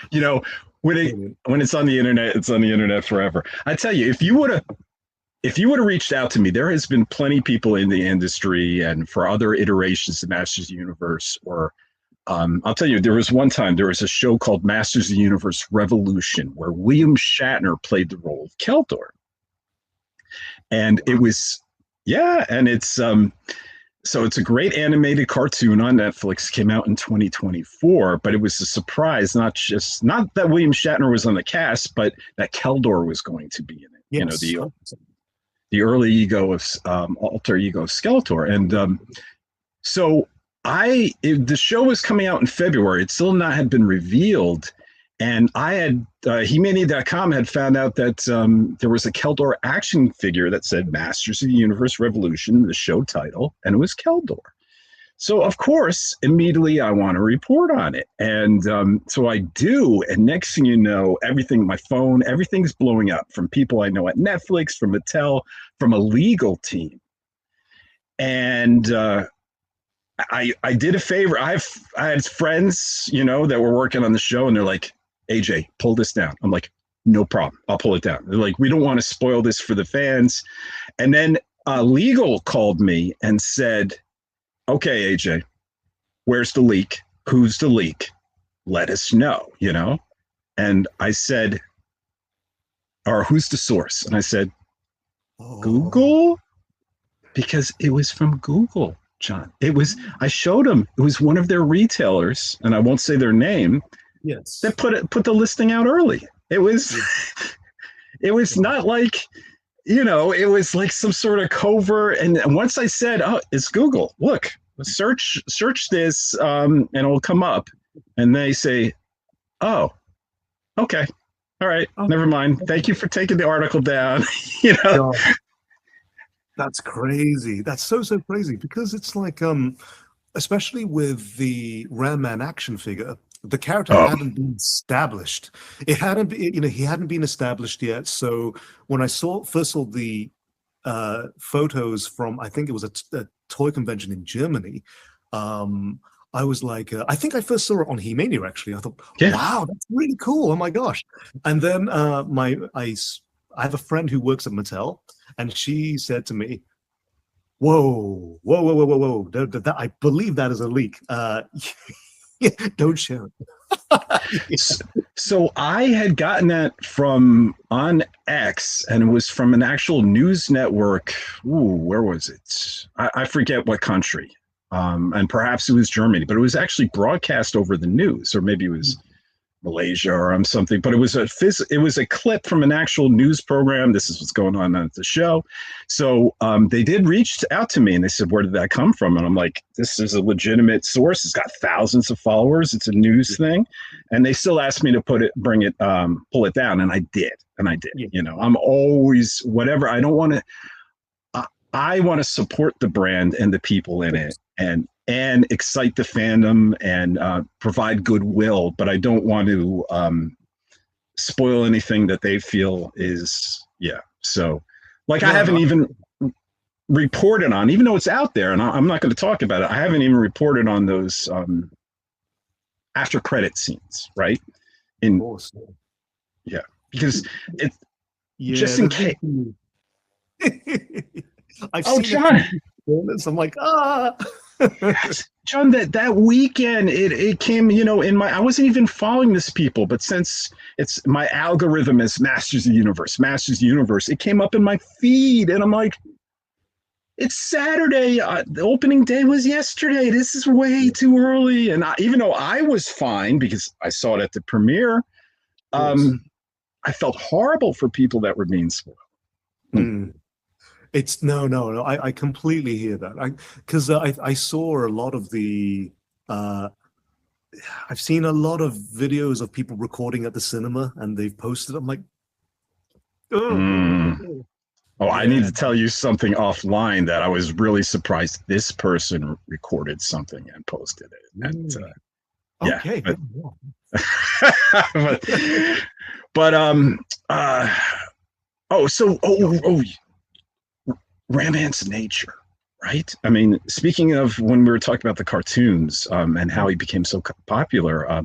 When it's on the internet, it's on the internet forever. I tell you, if you would have reached out to me, there has been plenty of people in the industry and for other iterations of Masters of the Universe or I'll tell you, there was a show called Masters of the Universe Revolution where William Shatner played the role of Keldor. And it was, and it's, so it's a great animated cartoon on Netflix, came out in 2024, but it was a surprise, not that William Shatner was on the cast, but that Keldor was going to be in it. Yes. The early ego of, alter ego of Skeletor. And so the show was coming out in February. It still had been revealed. And I had, HE-MANIA.com had found out that there was a Keldor action figure that said Masters of the Universe Revolution, the show title, and it was Keldor. So, of course, immediately I want to report on it. And so I do. And next thing you know, my phone, everything's blowing up from people I know at Netflix, from Mattel, from a legal team. And I did a favor. I had friends, that were working on the show, and they're like, AJ, pull this down. I'm like, no problem. I'll pull it down. They're like, we don't want to spoil this for the fans. And then legal called me and said, okay, AJ, where's the leak? Who's the leak? Let us know, And I said, or who's the source? And I said, Google? Because it was from Google. Jon, I showed them, it was one of their retailers, and I won't say their name. Yes. That put the listing out early. It was, it was not like, it was like some sort of covert. And once I said, oh, it's Google, look, search this, and it'll come up. And they say, oh, okay. All right. Never mind. Thank you for taking the article down. God. That's crazy. That's so crazy because it's like, especially with the Ram Man action figure, the character hadn't been established. It hadn't, he hadn't been established yet. So when I first saw the photos from, I think it was a toy convention in Germany, I was like, I think I first saw it on HE-MANIA actually. I thought, wow, that's really cool. Oh my gosh. And then I have a friend who works at Mattel, and she said to me, whoa. I believe that is a leak. Don't share it. So I had gotten that from on X, and it was from an actual news network. Ooh, where was it? I forget what country. and perhaps it was Germany, but it was actually broadcast over the news, or maybe it was Malaysia or something. But it was a clip from an actual news program. This is what's going on at the show. So they did reach out to me and they said, "Where did that come from?" And I'm like, "This is a legitimate source. It's got thousands of followers. It's a news thing." And they still asked me to pull it down, and I did. Yeah. You know, I'm always whatever. I don't want to. I want to support the brand and the people in it, and excite the fandom and provide goodwill, but I don't want to spoil anything that they feel is, So, like, I haven't even reported on, even though it's out there, and I'm not going to talk about it. I haven't even reported on those after credit scenes, right? Because it's just in case. I've seen John. I'm like, John, that weekend it came, you know, I wasn't even following this people, but since it's my algorithm is Masters of the Universe, it came up in my feed, and I'm like, it's Saturday. The opening day was yesterday. This is way too early. And even though I was fine because I saw it at the premiere, I felt horrible for people that were being spoiled. It's no. I completely hear that. Because I saw a lot of the. I've seen a lot of videos of people recording at the cinema, and they've posted. I'm like, I need to tell you something offline that I was really surprised. This person recorded something and posted it. And, okay. Ram-Man's nature, right? I mean, speaking of when we were talking about the cartoons and how he became so popular,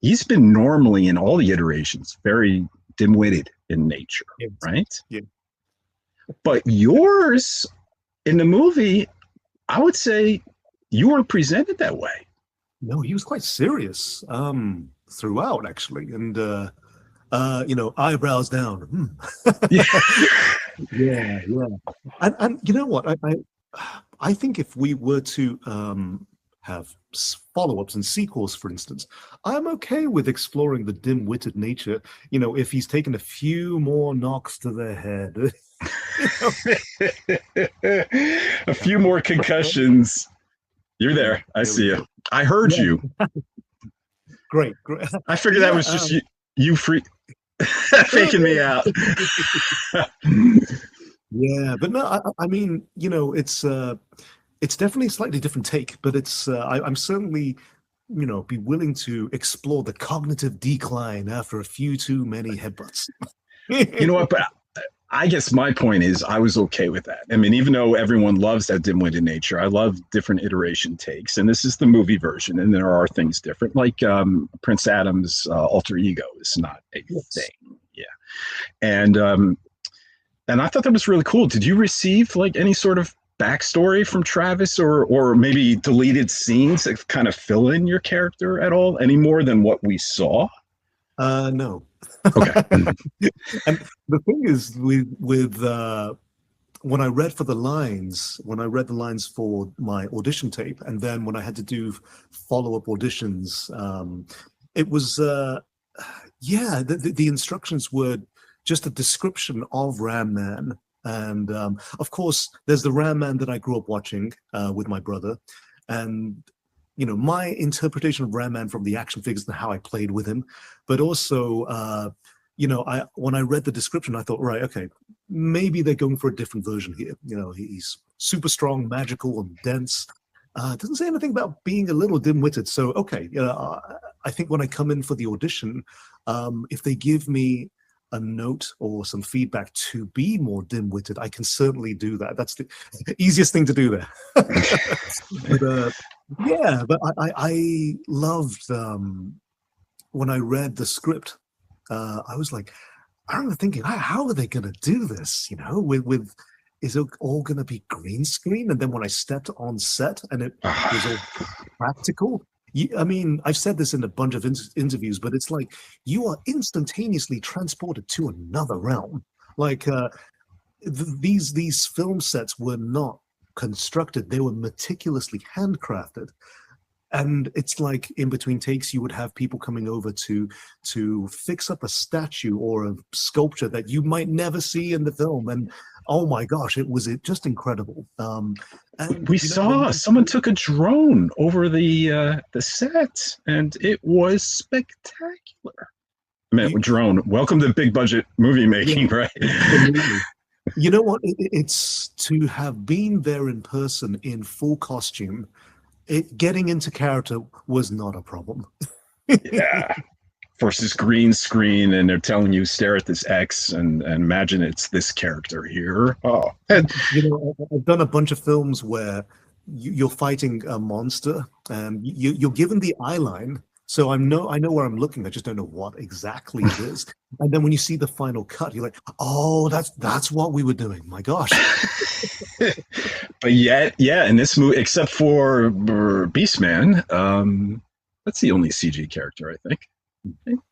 he's been normally in all the iterations very dim-witted in nature, right? Yeah. But yours in the movie, I would say you weren't presented that way. No, he was quite serious throughout, actually, and eyebrows down. Yeah. And you know what? I think if we were to have follow-ups and sequels, for instance, I'm okay with exploring the dim-witted nature. You know, if he's taken a few more knocks to the head, a few more concussions. You're there. I see you. I heard you. Great. I figured that was just you faking me out. Yeah, but no, I mean, you know, it's definitely a slightly different take, but I'm certainly, you know, be willing to explore the cognitive decline after a few too many headbutts. You know what? But I guess my point is I was okay with that. I mean, even though everyone loves that dim-witted nature, I love different iteration takes. And this is the movie version, and there are things different. Like Prince Adam's alter ego is not a thing. Yeah. And I thought that was really cool. Did you receive like any sort of backstory from Travis or maybe deleted scenes that kind of fill in your character at all, any more than what we saw? No. Okay. And the thing is with when I read the lines for my audition tape, and then when I had to do follow-up auditions, it was the instructions were just a description of Ram Man. And of course, there's the Ram Man that I grew up watching with my brother. And, you know, my interpretation of Ram Man from the action figures and how I played with him. But also, you know, when I read the description, I thought, right, okay, maybe they're going for a different version here. You know, he's super strong, magical, and dense. Doesn't say anything about being a little dim-witted. So, okay, I think when I come in for the audition, if they give me a note or some feedback to be more dim-witted, I can certainly do that. That's the easiest thing to do there. But I loved when I read the script. I was like, I remember thinking, how are they going to do this? You know, with is it all going to be green screen? And then when I stepped on set and it was all practical. I mean, I've said this in a bunch of interviews, but it's like you are instantaneously transported to another realm. Like these film sets were not constructed. They were meticulously handcrafted. And it's like in between takes, you would have people coming over to fix up a statue or a sculpture that you might never see in the film. And oh my gosh, it was just incredible. And we saw someone took a drone over the set, and it was spectacular. I mean, drone. Welcome to big budget movie making, right? You know what? It's to have been there in person in full costume. Getting into character was not a problem. Yeah. Versus green screen, and they're telling you stare at this X and imagine it's this character here. Oh, and I've done a bunch of films where you're fighting a monster, and you're given the eye line. So I know where I'm looking. I just don't know what exactly it is. And then when you see the final cut, you're like, oh, that's what we were doing. My gosh. But yet, yeah, in this movie, except for Beastman, that's the only CG character, I think.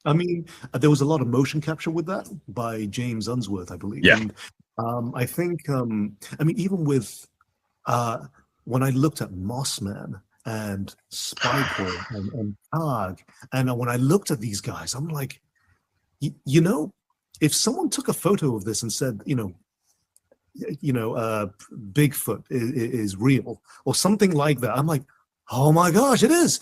I mean, there was a lot of motion capture with that by James Unsworth, I believe. Yeah. And I think, I mean, even with when I looked at Mossman and Spycore and Tag, and when I looked at these guys, I'm like, you know, if someone took a photo of this and said, Bigfoot is real or something like that, I'm like, oh my gosh, it is.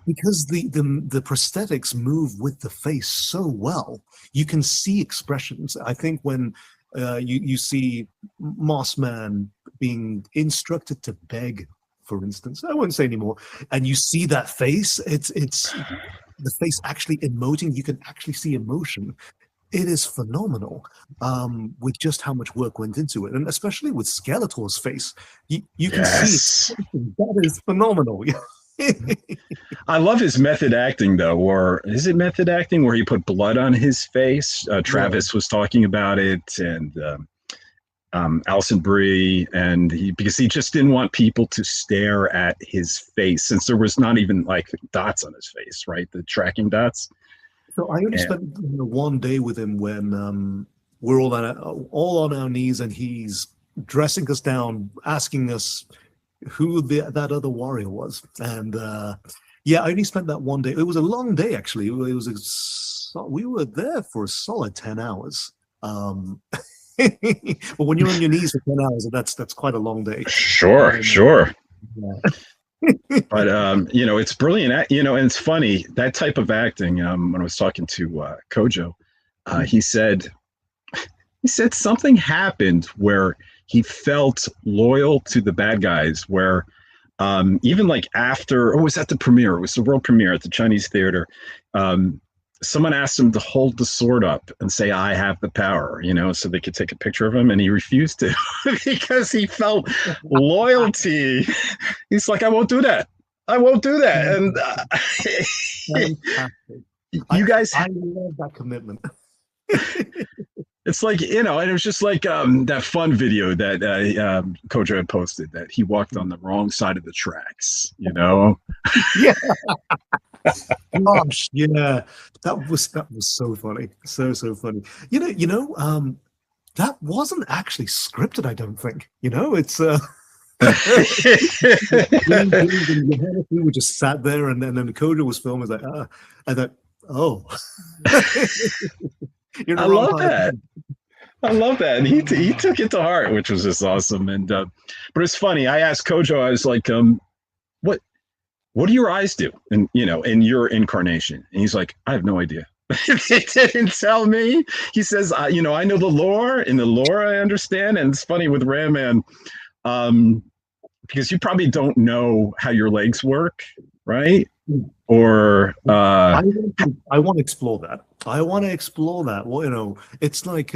Because the prosthetics move with the face so well. You can see expressions. I think when you see Mossman being instructed to beg, for instance, I won't say anymore, and you see that face, it's the face actually emoting. You can actually see emotion. It is phenomenal with just how much work went into it. And especially with Skeletor's face, you can see it. That is phenomenal. I love his method acting, though. Or is it method acting where he put blood on his face? Travis was talking about it, and Alison Brie, and because he just didn't want people to stare at his face, since there was not even like dots on his face, right? The tracking dots. So I only spent one day with him when we're all on our knees, and he's dressing us down, asking us who that other warrior was. And I only spent that one day. It was a long day, actually. We were there for a solid 10 hours. But when you're on your knees for 10 hours, that's quite a long day. Sure. Yeah. But it's brilliant. And it's funny, that type of acting. When I was talking to Kojo, he said something happened where he felt loyal to the bad guys, where even like after, it was at the premiere, it was the world premiere at the Chinese theater, someone asked him to hold the sword up and say, "I have the power," so they could take a picture of him, and he refused to because he felt loyalty. He's like, I won't do that. And you guys, I love that commitment. It's like, and it was just like that fun video that Kojo had posted, that he walked on the wrong side of the tracks, Yeah. Gosh, yeah. That was so funny. So funny. That wasn't actually scripted, I don't think. It's we were just sat there, and then Kojo was filming. Like, I thought, oh. I love that. And he took it to heart, which was just awesome. And but it's funny. I asked Kojo, I was like, what do your eyes do in your incarnation? And he's like, I have no idea. They didn't tell me. He says, I know the lore. In the lore, I understand. And it's funny with Ram Man, because you probably don't know how your legs work, right? Or I want to explore that. Well, it's like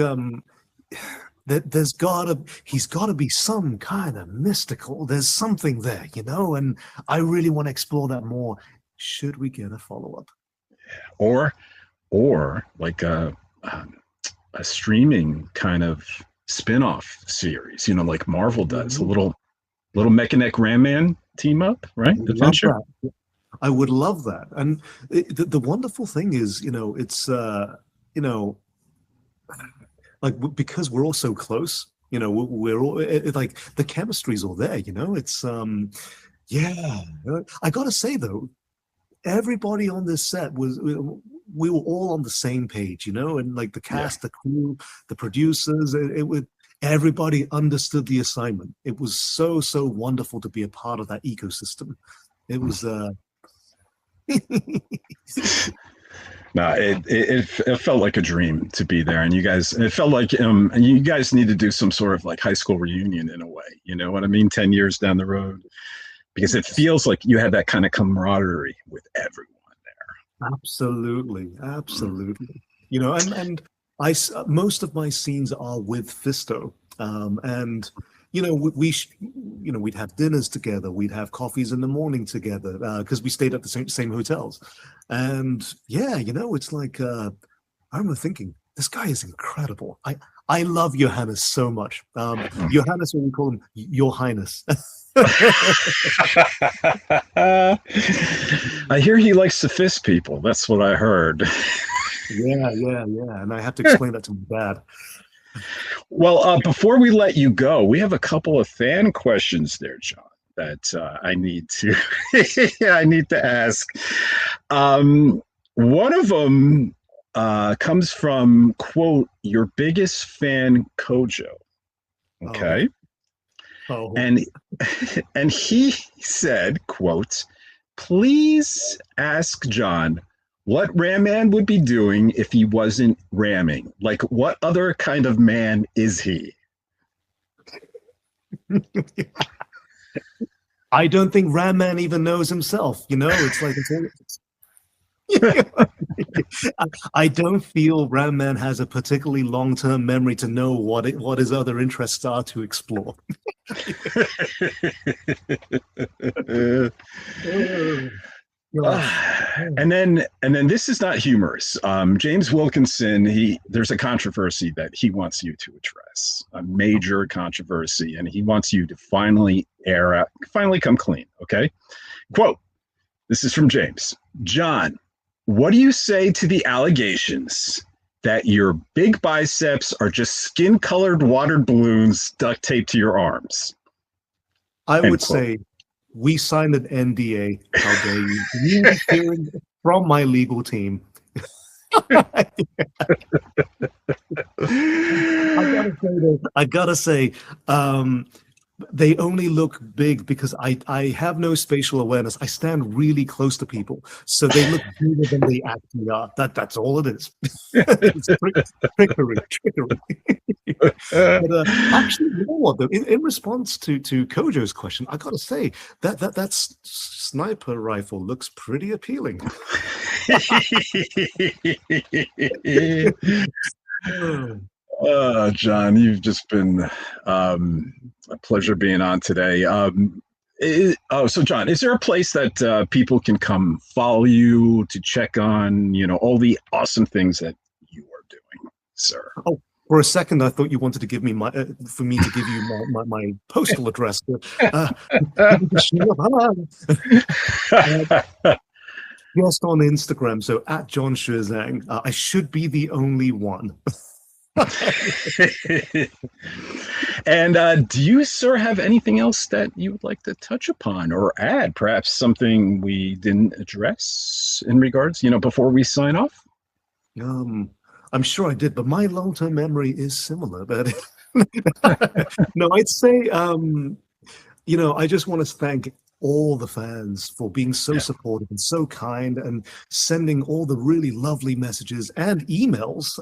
he's gotta be some kind of mystical. There's something there, and I really want to explore that more. Should we get a follow-up? Or like a streaming kind of spin-off series, like Marvel does, a little Mechanic Ram Man team up, right? Adventure. I would love that. And the wonderful thing is, it's like, because we're all so close, we're all like the chemistry's all there. It's yeah. I gotta say though, everybody on this set we were all on the same page, and like the Yeah. cast, the crew, the producers, it would everybody understood the assignment. It was so wonderful to be a part of that ecosystem. It was No, it felt like a dream to be there, and it felt like you guys need to do some sort of like high school reunion in a way. You know what I mean? 10 years down the road, because it feels like you had that kind of camaraderie with everyone there. absolutely. And most of my scenes are with Fisto, and we'd have dinners together, we'd have coffees in the morning together because we stayed at the same hotels, and yeah, it's like I remember thinking this guy is incredible. I love Johannes so much. Johannes, when we call him Your Highness. I hear he likes to fist people. That's what I heard. Yeah. And I have to explain that to my dad. Well, before we let you go, we have a couple of fan questions there, Jon, that I need to ask. One of them comes from, quote, your biggest fan, Kojo. Okay. Oh. And he said, quote, please ask Jon what Ram Man would be doing if he wasn't ramming. Like, what other kind of man is he? I don't think Ram Man even knows himself. It's like I don't feel Ram Man has a particularly long-term memory to know what his other interests are to explore. And then this is not humorous. James Wilkinson, there's a controversy that he wants you to address, a major controversy, and he wants you to finally come clean. Okay, quote. This is from James. Jon, what do you say to the allegations that your big biceps are just skin-colored water balloons duct taped to your arms? I would say we signed an NDA. How dare you? You hearing from my legal team. I gotta say, they only look big because I have no spatial awareness. I stand really close to people, so they look bigger than they actually are. That's all it is. It's trickery. But actually, you know what? Though, in response to Kojo's question, I gotta say that sniper rifle looks pretty appealing. Jon, you've just been a pleasure being on today. So Jon, is there a place that people can come follow you to check on, all the awesome things that you are doing, sir? Oh, for a second, I thought you wanted to give me for me to give you my postal address. Just on Instagram, so at Jon Xue Zhang. I should be the only one. And do you, sir, have anything else that you would like to touch upon or add? Perhaps something we didn't address in regards, before we sign off? I'm sure I did, but my long-term memory is similar. But no, I'd say, I just want to thank all the fans for being so supportive and so kind and sending all the really lovely messages and emails,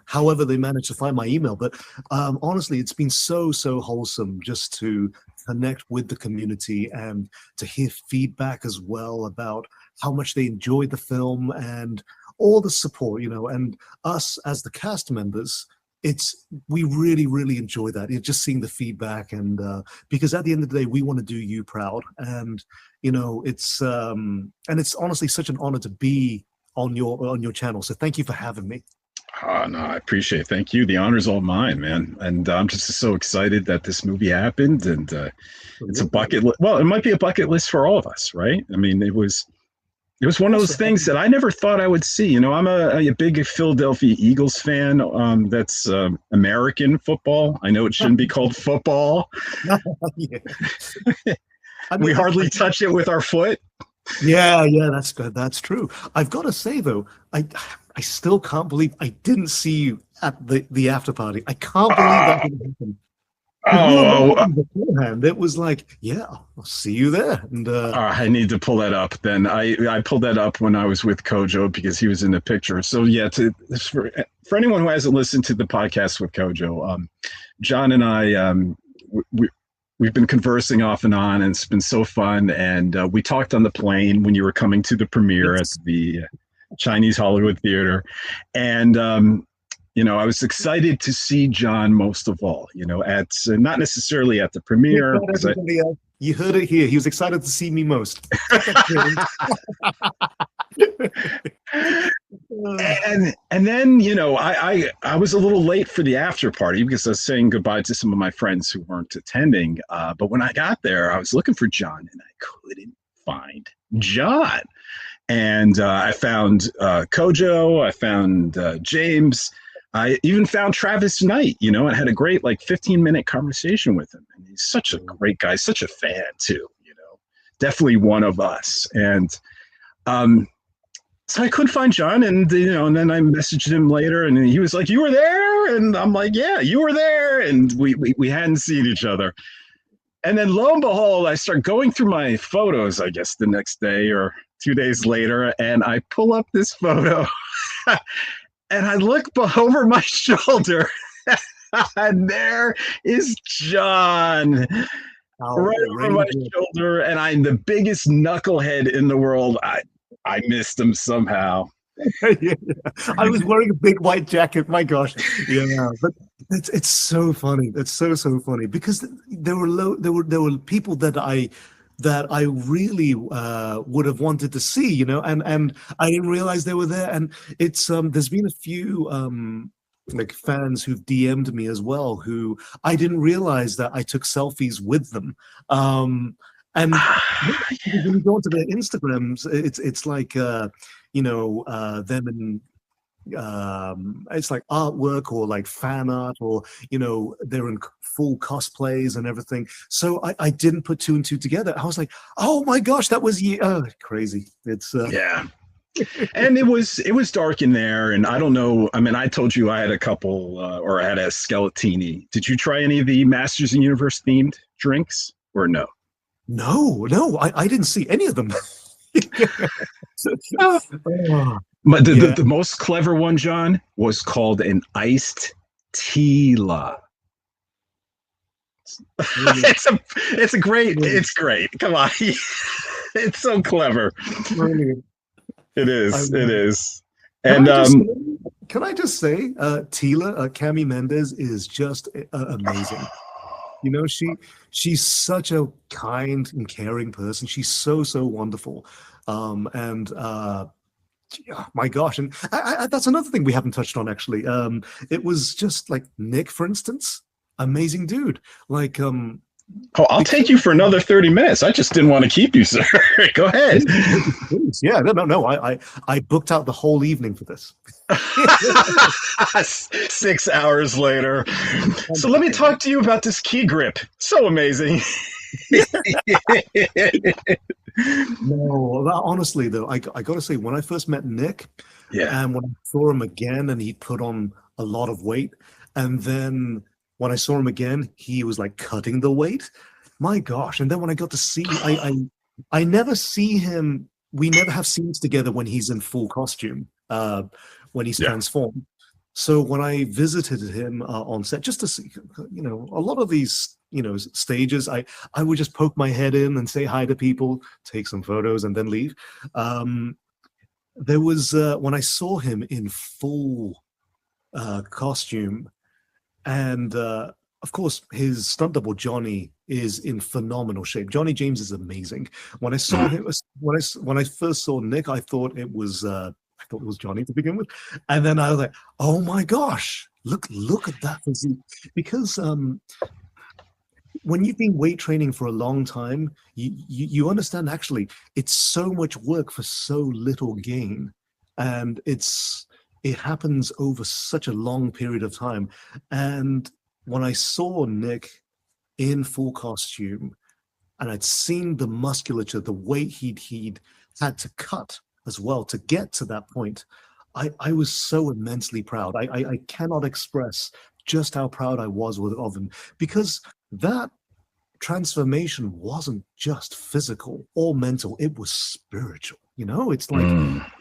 however they managed to find my email. But honestly, it's been so wholesome just to connect with the community and to hear feedback as well about how much they enjoyed the film and all the support, and us as the cast members. We really enjoy that. It's just seeing the feedback, and because at the end of the day, we want to do you proud, and it's honestly such an honor to be on your channel. So thank you for having me. No, I appreciate it. Thank you. The honor's all mine, man. And I'm just so excited that this movie happened, and it's a bucket list. Well, it might be a bucket list for all of us, right? I mean, it was It was one of those things that I never thought I would see. You know, I'm a big Philadelphia Eagles fan. That's American football. I know it shouldn't be called football. Yeah. We hardly touch it with our foot. Yeah, that's good. That's true. I've got to say though, I still can't believe I didn't see you at the after party. I can't believe that didn't happen. We were talking beforehand. It was like, yeah, I'll see you there. And I need to pull that up. Then I pulled that up when I was with Kojo because he was in the picture. So yeah, for anyone who hasn't listened to the podcast with Kojo, John and I we've been conversing off and on, and it's been so fun. And we talked on the plane when you were coming to the premiere at the Chinese Hollywood Theater, and you know, I was excited to see John most of all. You know, at not necessarily at the premiere. You heard it here. He was excited to see me most. and then, you know, I was a little late for the after party because I was saying goodbye to some of my friends who weren't attending. But when I got there, I was looking for John and I couldn't find John. And I found Kojo, I found James, I even found Travis Knight, you know, and had a great 15-minute conversation with him. And he's such a great guy, such a fan too, you know, definitely one of us. And so I couldn't find John, and you know, and then I messaged him later, and he was like, "You were there?" And I'm like, "Yeah, you were there." And we hadn't seen each other. And then lo and behold, I start going through my photos, I guess the next day or 2 days later, and I pull up this photo, and I look over my shoulder, and there is John. Right over my shoulder, and I'm the biggest knucklehead in the world. I missed him somehow. Yeah. I was wearing a big white jacket. My gosh, yeah. But it's so funny. It's so funny because there were people that I really would have wanted to see, you know, and I didn't realize they were there. And it's there's been a few fans who've DM'd me as well who I didn't realize that I took selfies with them. And when you go onto their Instagrams, it's like you know, them and it's like artwork or like fan art, or you know, they're in full cosplays and everything. So I didn't put two and two together. I was like, oh my gosh, that was you. Crazy. It's yeah. And it was dark in there, and I don't know. I mean, I told you I had a couple, or I had a Skeletini. Did you try any of the Masters and Universe themed drinks, or no? No, I didn't see any of them. But the most clever one, John, was called an iced teela. It's great. Come on. It's so clever. Brilliant. It is. And can I just say, Tila, Cami Mendez is just amazing. You know, she's such a kind and caring person. She's so wonderful. My gosh, and that's another thing we haven't touched on actually. It was just like Nick, for instance, amazing dude. Like, I'll take you for another 30 minutes. I just didn't want to keep you, sir. Go ahead. Yeah, no. I booked out the whole evening for this. 6 hours later. So let me talk to you about this key grip. So amazing. No, honestly though, I got to say, when I first met Nick, and when I saw him again, and he put on a lot of weight, and then when I saw him again, he was like cutting the weight. My gosh! And then when I got to see, I never see him. We never have scenes together when he's in full costume, when he's transformed. So when I visited him on set, just to see, you know, a lot of these, you know, stages, I would just poke my head in and say hi to people, take some photos, and then leave. There was when I saw him in full costume, and of course his stunt double Johnny is in phenomenal shape. Johnny James is amazing. When I saw him, when I first saw Nick, I thought it was Johnny to begin with, and then I was like, oh my gosh, look at that physique. Because when you've been weight training for a long time, you understand actually it's so much work for so little gain, and it happens over such a long period of time. And when I saw Nick in full costume, and I'd seen the musculature, the weight he'd had to cut as well to get to that point, I was so immensely proud. I cannot express just how proud I was of him, because that transformation wasn't just physical or mental, it was spiritual. It's like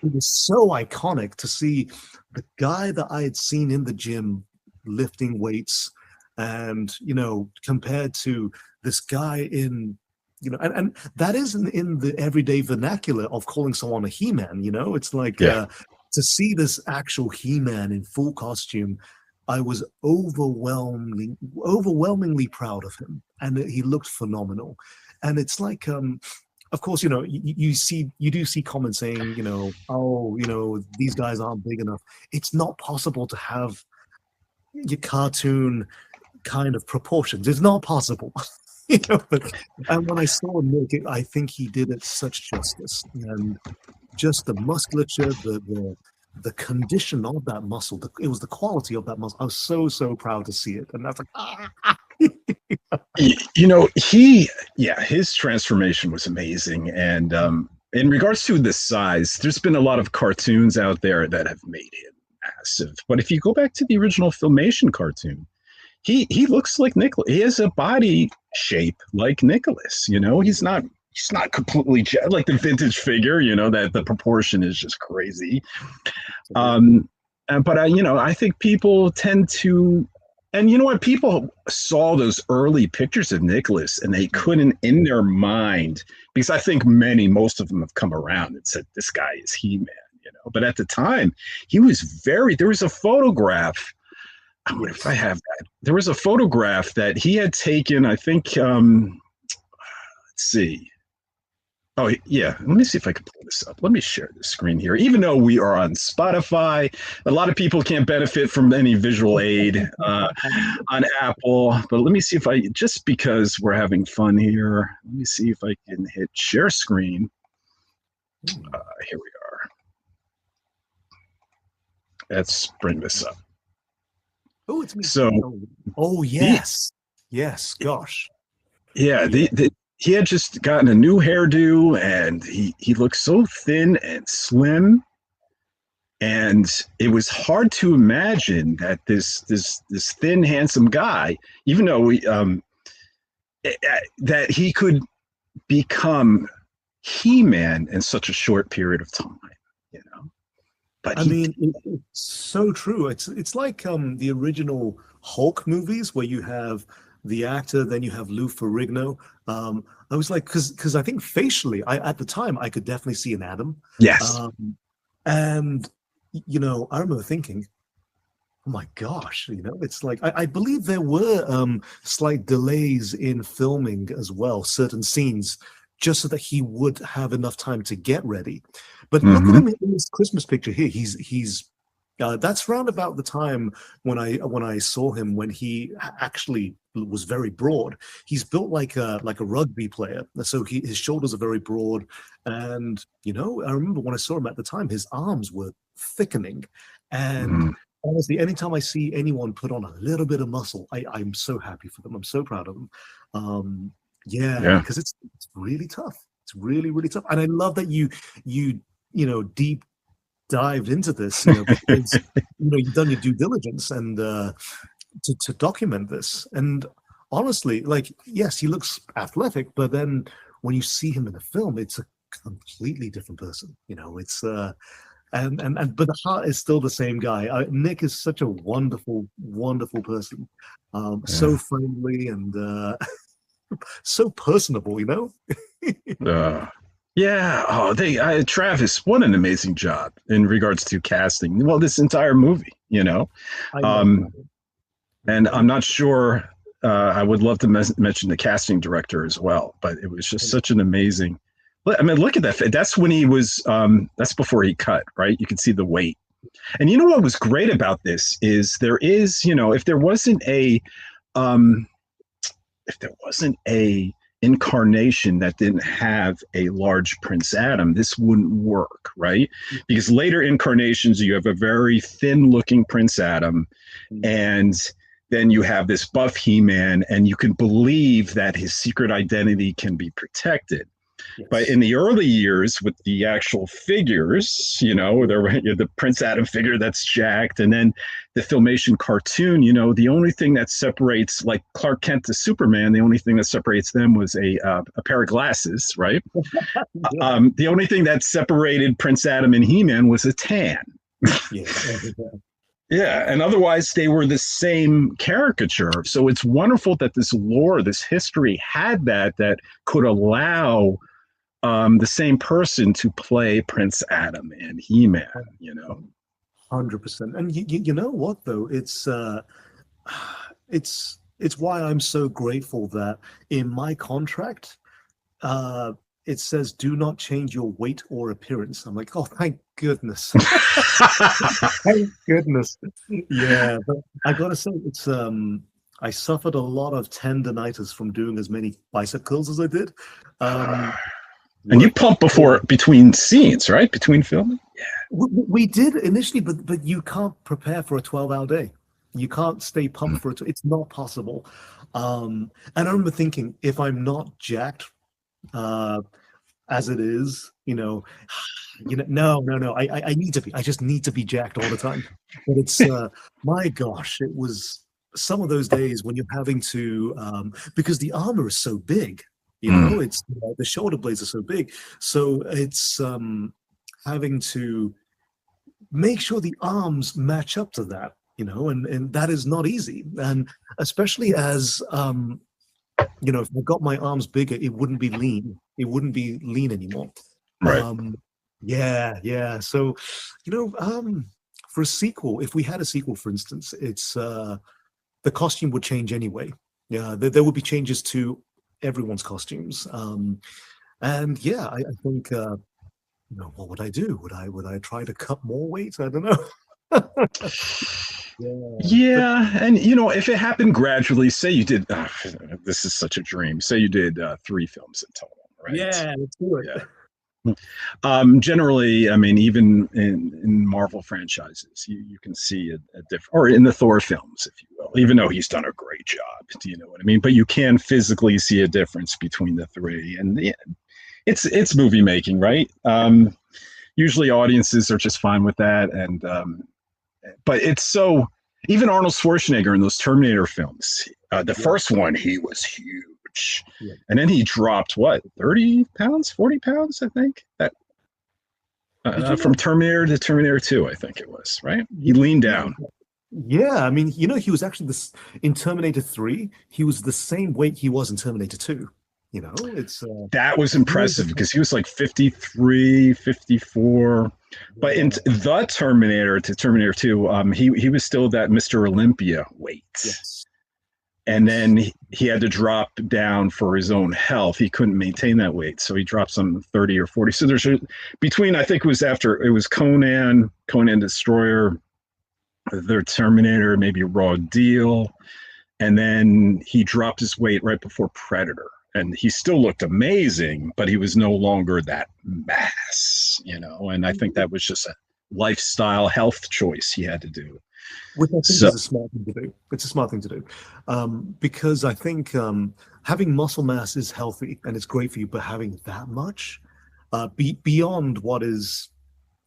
it was so iconic to see the guy that I had seen in the gym lifting weights, and compared to this guy in and that isn't in the everyday vernacular of calling someone a He-Man. It's like to see this actual He-Man in full costume, I was overwhelmingly proud of him, and he looked phenomenal. And it's like, of course, you do see comments saying, these guys aren't big enough. It's not possible to have your cartoon kind of proportions. It's not possible. And when I saw Nick, I think he did it such justice, and just the musculature, the condition of that muscle, it was the quality of that muscle. I was so proud to see it, and that's like, his transformation was amazing. And in regards to the size, there's been a lot of cartoons out there that have made him massive. But if you go back to the original Filmation cartoon, he looks like Nicholas. He has a body shape like Nicholas. He's not completely like the vintage figure. That the proportion is just crazy. But I think people tend to, and people saw those early pictures of Nicholas and they couldn't in their mind, because I think most of them have come around and said this guy is He-Man. But at the time he was there was a photograph. I wonder if I have that. There was a photograph that he had taken, I think, let's see. Oh, yeah. Let me see if I can pull this up. Let me share the screen here. Even though we are on Spotify, a lot of people can't benefit from any visual aid on Apple. But let me see if just because we're having fun here, let me see if I can hit share screen. Here we are. Let's bring this up. Oh, it's me. So, yes. Yes, gosh. Yeah, he had just gotten a new hairdo, and he looked so thin and slim, and it was hard to imagine that this thin, handsome guy, even though that he could become He-Man in such a short period of time, But it's so true. It's like the original Hulk movies where you have the actor, then you have Lou Ferrigno. I was like, because I think facially, at the time, I could definitely see an Adam. Yes. And I remember thinking, oh my gosh, it's like I believe there were slight delays in filming as well, certain scenes, just so that he would have enough time to get ready. But look at him in this Christmas picture here. He's that's round about the time when I saw him, when he actually was very broad. He's built like a rugby player, so his shoulders are very broad. And I remember when I saw him at the time, his arms were thickening. And honestly, anytime I see anyone put on a little bit of muscle, I'm so happy for them. I'm so proud of them. Because it's really tough. It's really, really tough. And I love that you deep dived into this, because you've done your due diligence and to document this. And honestly, like, yes, he looks athletic, but then when you see him in the film, it's a completely different person. It's and but the heart is still the same guy. Nick is such a wonderful, wonderful person. So friendly and so personable, Yeah. Oh, Travis, what an amazing job in regards to casting. Well, this entire movie, and I'm not sure. I would love to mention the casting director as well, but it was just such an amazing. I mean, look at that. That's when he was. That's before he cut, right? You can see the weight. And what was great about this is there is, if there wasn't a if there wasn't a incarnation that didn't have a large Prince Adam, this wouldn't work, right? Because later incarnations, you have a very thin looking Prince Adam, and then you have this buff He-Man, and you can believe that his secret identity can be protected. Yes. But in the early years with the actual figures, the Prince Adam figure that's jacked, and then the Filmation cartoon, the only thing that separates, like Clark Kent to Superman, the only thing that separates them was a pair of glasses, right? The only thing that separated Prince Adam and He-Man was a tan. Yeah, and otherwise they were the same caricature. So it's wonderful that this lore, this history had that could allow the same person to play Prince Adam and He-Man, 100%. And you know what though? It's why I'm so grateful that in my contract, it says do not change your weight or appearance. I'm like, oh, thank goodness. Thank goodness. Yeah, but I gotta say, it's I suffered a lot of tendinitis from doing as many bicep curls as I did. And you pump between scenes, right? Between filming? Yeah. We did initially, but you can't prepare for a 12-hour day. You can't stay pumped for it. It's not possible. And I remember thinking, if I'm not jacked as it is, no. I need to be. I just need to be jacked all the time. But it's my gosh, it was some of those days when you're having to because the armor is so big. It's the shoulder blades are so big, so it's having to make sure the arms match up to that, and that is not easy. And especially as if I got my arms bigger, it wouldn't be lean. It wouldn't be lean anymore. Right. Yeah. So, for a sequel, if we had a sequel, for instance, it's the costume would change anyway. Yeah, there would be changes to everyone's costumes. And yeah, I think what would I do? Would I try to cut more weight? I don't know. Yeah, and if it happened gradually, say you did this is such a dream, say you did 3 films in total, right? Yeah, let's do it. Yeah. Generally, I mean, even in Marvel franchises, you can see a different, or in the Thor films, if you will, even though he's done a great job. Do you know what I mean? But you can physically see a difference between the 3, and it's movie making, right? Usually, audiences are just fine with that, and but it's so. Even Arnold Schwarzenegger in those Terminator films, the first one, he was huge. Yeah. And then he dropped 30 pounds, 40 pounds, I think, that from Terminator to Terminator 2, I think it was, right? He leaned down. Yeah, I mean, he was actually in Terminator 3, he was the same weight he was in Terminator 2. It's that was impressive because he was like 53, 54. But in the Terminator to Terminator 2, he was still that Mr. Olympia weight. Yes. And then he had to drop down for his own health. He couldn't maintain that weight. So he dropped some 30 or 40. So there's between, I think it was Conan Destroyer, the Terminator, maybe Raw Deal. And then he dropped his weight right before Predator. And he still looked amazing, but he was no longer that mass, and I think that was just a lifestyle health choice he had to do. Which I think is a smart thing to do. It's a smart thing to do. Because I think having muscle mass is healthy and it's great for you, but having that much beyond what is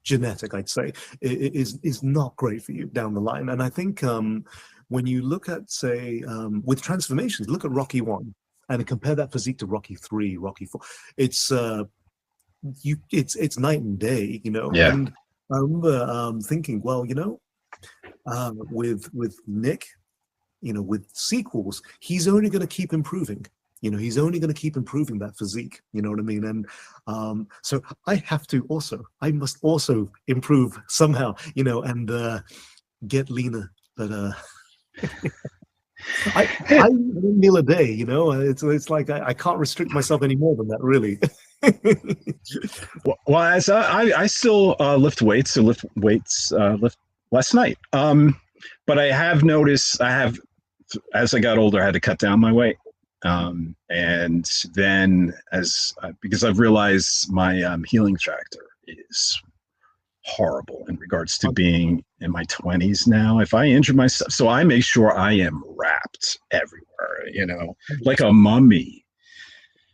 genetic, I'd say, is not great for you down the line. And I think when you look at, say, with transformations, look at Rocky 1 and compare that physique to Rocky 3, Rocky 4. It's night and day, Yeah. And I remember thinking, well, with Nick, with sequels, he's only going to keep improving. He's only going to keep improving that physique. You know what I mean? And so I must also improve somehow, and get leaner. But I one meal a day, it's like I can't restrict myself any more than that, really. Well, as I still lift weights, lift last night. But I have noticed as I got older, I had to cut down my weight. And then because I've realized my healing factor is horrible in regards to being in my 20s now. If I injure myself, so I make sure I am wrapped everywhere, like a mummy,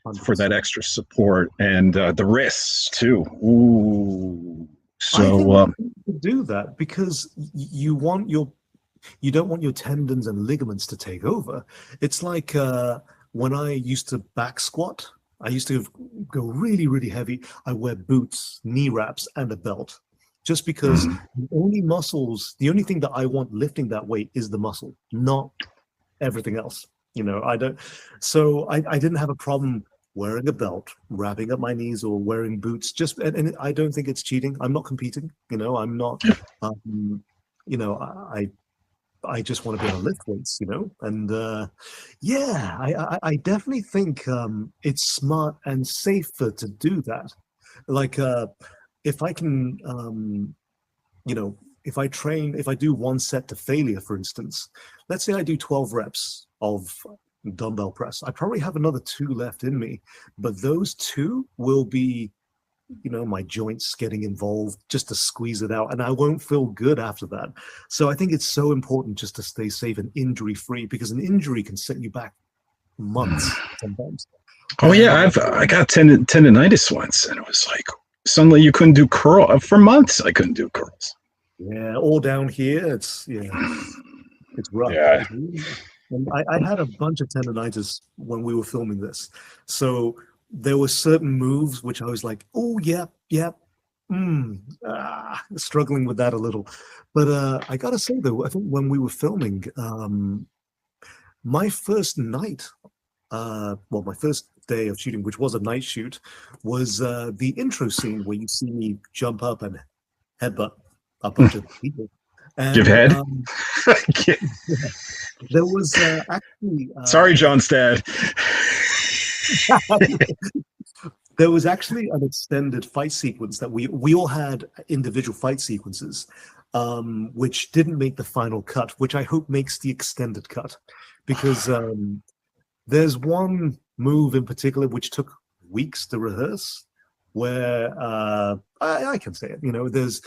100%. for that extra support, and the wrists too. Ooh. So I think you do that because you don't want your tendons and ligaments to take over. It's like when I used to back squat, I used to go really, really heavy. I wear boots, knee wraps, and a belt, just because the only thing that I want lifting that weight is the muscle, not everything else. I don't. So I didn't have a problem wearing a belt, wrapping up my knees, or wearing boots. And I don't think it's cheating. I'm not competing. I'm not. I just want to be able to lift weights, and I definitely think it's smart and safer to do that. Like if I can, if I do one set to failure, for instance, let's say I do 12 reps of dumbbell press, I probably have another 2 left in me, but those 2 will be my joints getting involved just to squeeze it out, and I won't feel good after that. So I think it's so important just to stay safe and injury free, because an injury can set you back months sometimes. Oh yeah, I got tendonitis once, and it was like suddenly you couldn't do curl for months. I couldn't do curls. Yeah, all down here, it's rough. Yeah. And I had a bunch of tendonitis when we were filming this, so there were certain moves which I was like, oh, yeah, struggling with that a little. But I gotta say though, I think when we were filming, my first night, my first day of shooting, which was a night shoot, was the intro scene where you see me jump up and headbutt a bunch of people. And, give head? There was actually... Sorry, John's dad. There was actually an extended fight sequence that we all had individual fight sequences, which didn't make the final cut, which I hope makes the extended cut, because there's one move in particular which took weeks to rehearse, where I can say it. There's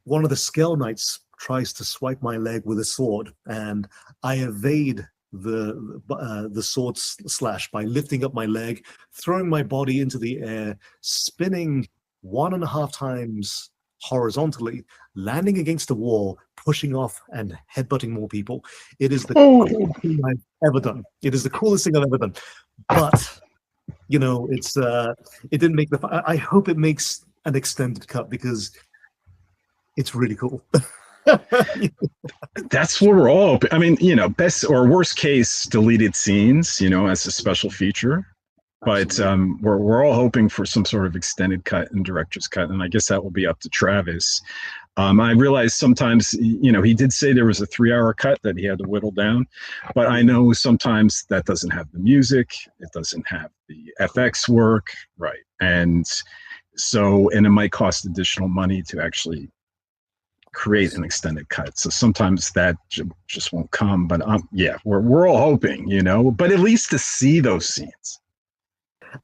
one of the Scale Knights tries to swipe my leg with a sword, and I evade the sword slash by lifting up my leg, throwing my body into the air, spinning 1.5 times horizontally, landing against the wall, pushing off and headbutting more people. It is the coolest thing I've ever done. It is the coolest thing I've ever done. But it didn't make I hope it makes an extended cut, because it's really cool. That's what we're all. I mean, best or worst case deleted scenes, as a special feature. But we're all hoping for some sort of extended cut and director's cut, and I guess that will be up to Travis. I realized sometimes, he did say there was a 3-hour cut that he had to whittle down, but I know sometimes that doesn't have the music, it doesn't have the FX work, right? And it might cost additional money to actually create an extended cut. So sometimes that just won't come. But we're all hoping, but at least to see those scenes.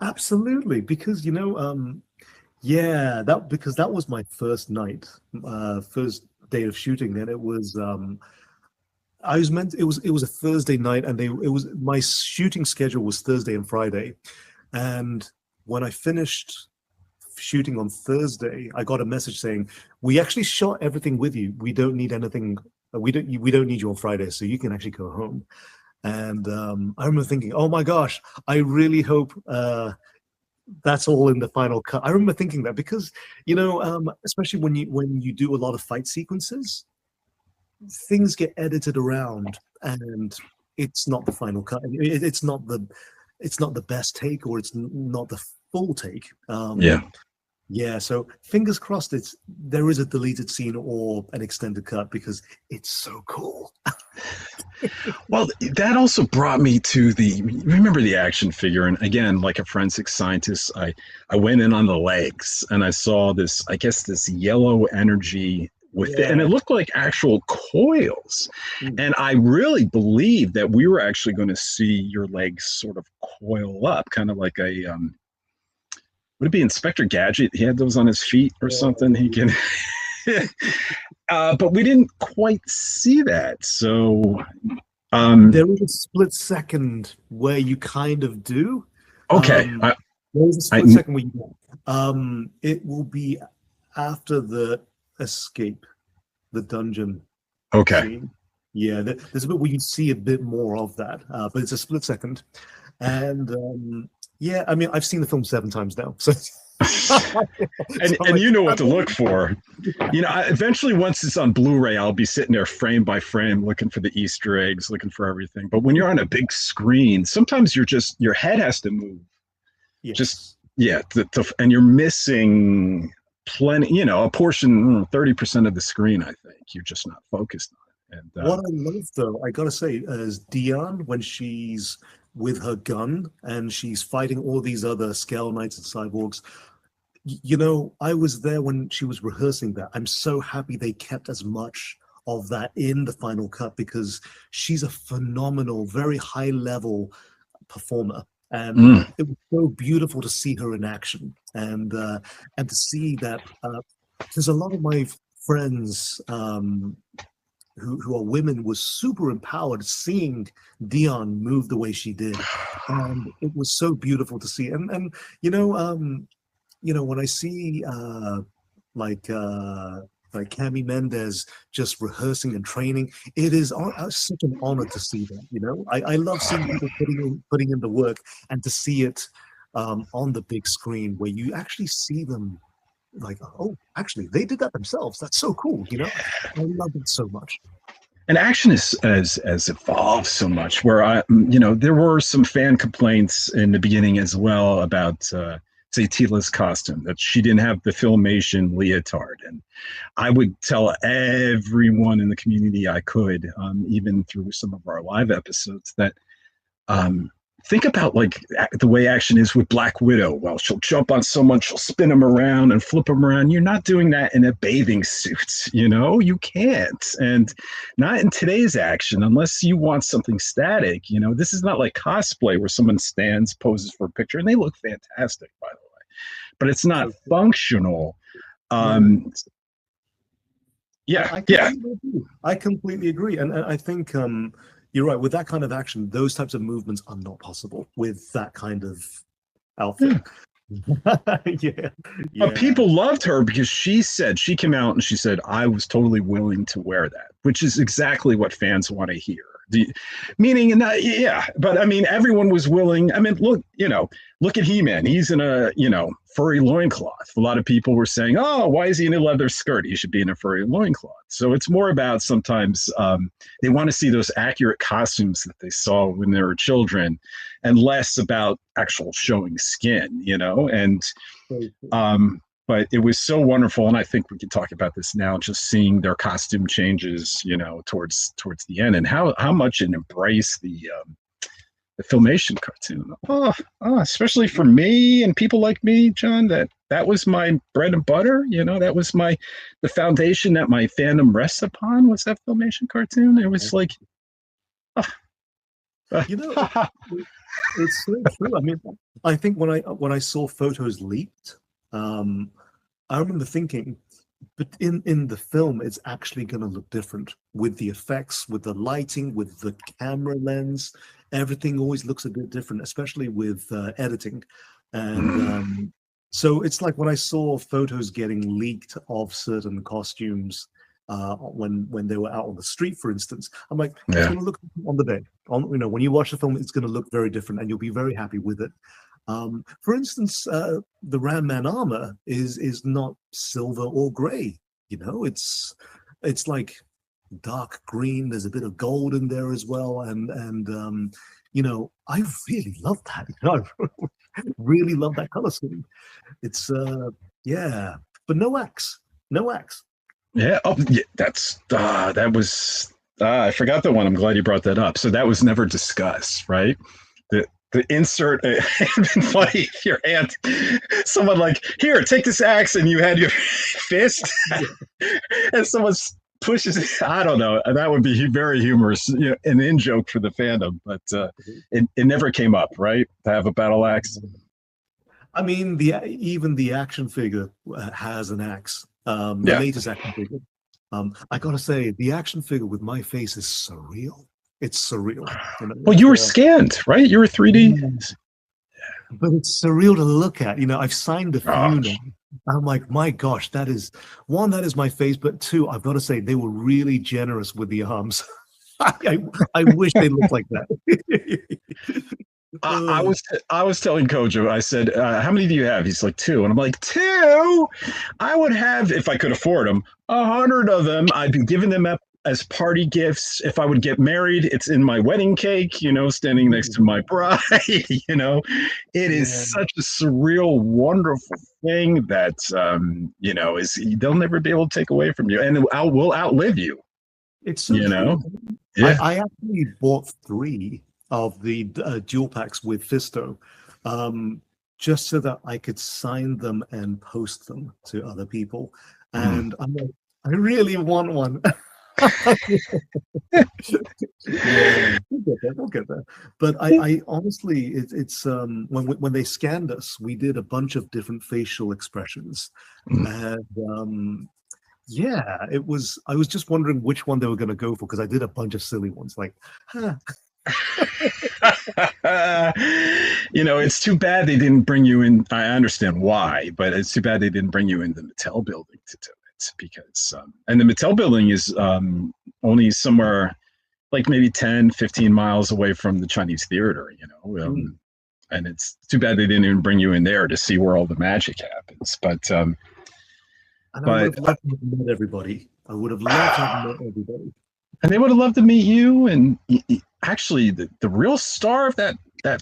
Absolutely, because that was my first night, first day of shooting, and it was it was a Thursday night, and my shooting schedule was Thursday and Friday, and when I finished shooting on Thursday, I got a message saying, we actually shot everything with you, we don't need anything, we don't need you on Friday, so you can actually go home. And I remember thinking, oh my gosh, I really hope that's all in the final cut. I remember thinking that, because especially when you do a lot of fight sequences, things get edited around, and it's not the final cut. It's not the best take, or it's not the full take. So fingers crossed there is a deleted scene or an extended cut, because it's so cool. Well, that also brought me to remember the action figure, and again, like a forensic scientist, I went in on the legs, and I saw this yellow energy with it, and it looked like actual coils. And I really believed that we were actually going to see your legs sort of coil up, kind of like a would it be Inspector Gadget? He had those on his feet or something. He can. But we didn't quite see that. So there is a split second where you kind of do. Okay. There's a split second where you don't. It will be after the escape, the dungeon. Okay. Scene. Yeah, there's a bit where you see a bit more of that, but it's a split second. And yeah, I mean, I've seen the film 7 times now, so. and you know what to look for. You know, eventually once it's on Blu-ray, I'll be sitting there frame by frame looking for the Easter eggs, looking for everything. But when you're on a big screen, sometimes your head has to move. Yes. Just and you're missing plenty, you know, a portion, 30% of the screen. I think you're just not focused on it. And what I love, though, I gotta say, is Dion when she's with her gun and she's fighting all these other Scale Knights and cyborgs. You know, I was there when she was rehearsing that. I'm so happy they kept as much of that in the final cut because she's a phenomenal, very high level performer. And it was so beautiful to see her in action and to see that because a lot of my friends who are women was super empowered seeing Dion move the way she did, and it was so beautiful to see. And you know when I see like Cami Mendes just rehearsing and training, it is such an honor to see that. You know, I love seeing people putting in the work and to see it on the big screen where you actually see them like, oh, actually they did that themselves. That's so cool. You know, I love it so much. And action has evolved so much where there were some fan complaints in the beginning as well about say Tila's costume, that she didn't have the Filmation leotard. And I would tell everyone in the community I could, even through some of our live episodes, that think about like the way action is with Black Widow. Well, she'll jump on someone, she'll spin them around and flip them around. You're not doing that in a bathing suit, you know, you can't. And not in today's action, unless you want something static. You know, this is not like cosplay where someone stands, poses for a picture, and they look fantastic, by the way. But it's not functional. I completely agree. And I think you're right. With that kind of action, those types of movements are not possible with that kind of outfit. People loved her because she came out and she said, I was totally willing to wear that, which is exactly what fans want to hear. But I mean, everyone was willing. I mean, look at He-Man. He's in a, furry loincloth. A lot of people were saying, oh, why is he in a leather skirt? He should be in a furry loincloth. So it's more about sometimes they want to see those accurate costumes that they saw when they were children and less about actual showing skin, and but it was so wonderful. And I think we can talk about this now, just seeing their costume changes, towards the end and how much it embraced the Filmation cartoon. Especially for me and people like me, John, that was my bread and butter. That was the foundation that my fandom rests upon, was that Filmation cartoon. It was like, it's so true. I mean, I think when I saw photos leaked, I remember thinking, but in the film, it's actually going to look different with the effects, with the lighting, with the camera lens. Everything always looks a bit different, especially with editing. And so it's like when I saw photos getting leaked of certain costumes when they were out on the street, for instance, I'm like, it's going to look on the day. When you watch the film, it's going to look very different, and you'll be very happy with it. For instance, the Ram Man armor is not silver or gray. It's like dark green. There's a bit of gold in there as well, and I really love that. I really love that color scheme. It's but no axe. Yeah. Oh, yeah. That was. I forgot that one. I'm glad you brought that up. So that was never discussed, right? The insert, it'd been funny if your hand, someone like, here, take this axe, and you had your fist, and someone pushes it. I don't know. That would be very humorous, an in joke for the fandom, but it never came up, right? To have a battle axe. I mean, even the action figure has an axe. The latest action figure. I gotta say, the action figure with my face is surreal. It's surreal. Well, you were scanned, right? You were 3D. But it's surreal to look at. I've signed a few now. I'm like, my gosh, that is my face. But two, I've got to say, they were really generous with the arms. I wish they looked like that. I was telling Kojo, I said, how many do you have? He's like, 2. And I'm like, 2? I would have, if I could afford them, 100 of them. I'd be giving them up as party gifts. If I would get married, it's in my wedding cake, standing next to my bride. It is such a surreal, wonderful thing that, they'll never be able to take away from you, and will outlive you. It's so true. Yeah. I actually bought 3 of the dual packs with Fisto, just so that I could sign them and post them to other people. And I'm like, I really want one. We'll get there. But I honestly, it's when they scanned us, we did a bunch of different facial expressions, and it was. I was just wondering which one they were going to go for, because I did a bunch of silly ones, like, it's too bad they didn't bring you in. I understand why, but it's too bad they didn't bring you in the Mattel building to do it, because and the Mattel building is only somewhere like maybe 10-15 miles away from the Chinese theater, and it's too bad they didn't even bring you in there to see where all the magic happens. But I would have loved to have met everybody. I would have loved to have met everybody. And they would have loved to meet you. And actually, the real star of that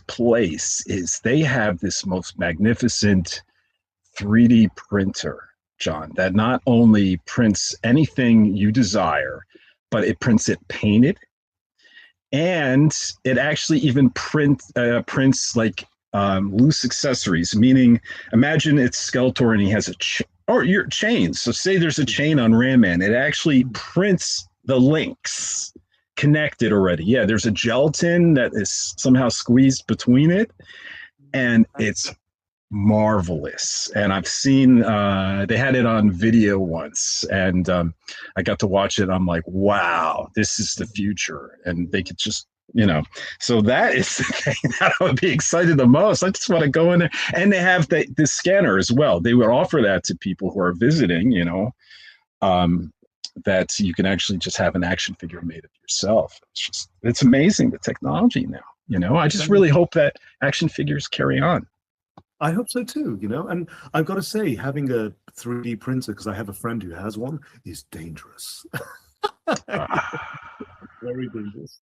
place is they have this most magnificent 3D printer, John, that not only prints anything you desire, but it prints it painted. And it actually even prints like loose accessories, meaning imagine it's Skeletor and he has or your chains. So say there's a chain on Ram Man. It actually prints the links connected already. Yeah, there's a gelatin that is somehow squeezed between it, and it's marvelous. And I've seen they had it on video once, and I got to watch it. I'm like, wow, this is the future. And they could just so that is the thing that I would be excited the most. I just want to go in there. And they have the scanner as well. They would offer that to people who are visiting, that you can actually just have an action figure made of yourself. It's amazing, the technology now. I just really hope that action figures carry on. I hope so too, and I've got to say, having a 3D printer, because I have a friend who has one, is dangerous. Very dangerous.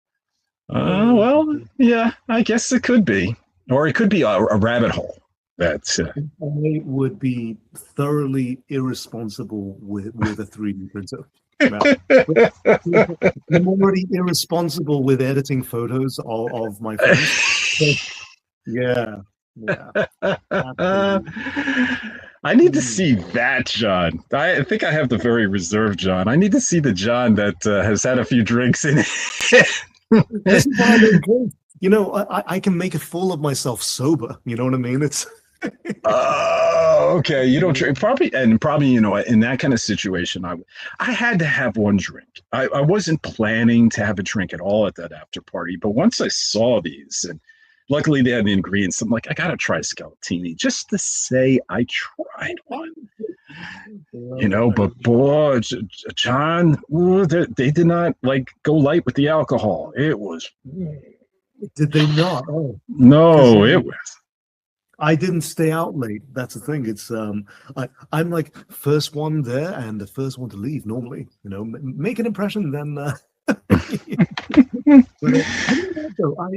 Well, yeah, I guess it could be, or it could be a rabbit hole. That's I would be thoroughly irresponsible with a 3D printer. I'm already irresponsible with editing photos of my friends. So, yeah. I need to see that John. I think I have the very reserved John. I need to see the John that has had a few drinks in it. This is why I'm great. I can make a fool of myself sober. You know what I mean? It's okay. You don't drink probably, in that kind of situation, I had to have one drink. I wasn't planning to have a drink at all at that after party, but once I saw these, and luckily they had the ingredients, I'm like, I gotta try Skeletini just to say I tried one. But boy, John, they did not go light with the alcohol. It was. Did they not? Oh. No, it was. I didn't stay out late. That's the thing. It's I'm like first one there and the first one to leave normally. Make an impression, then. But,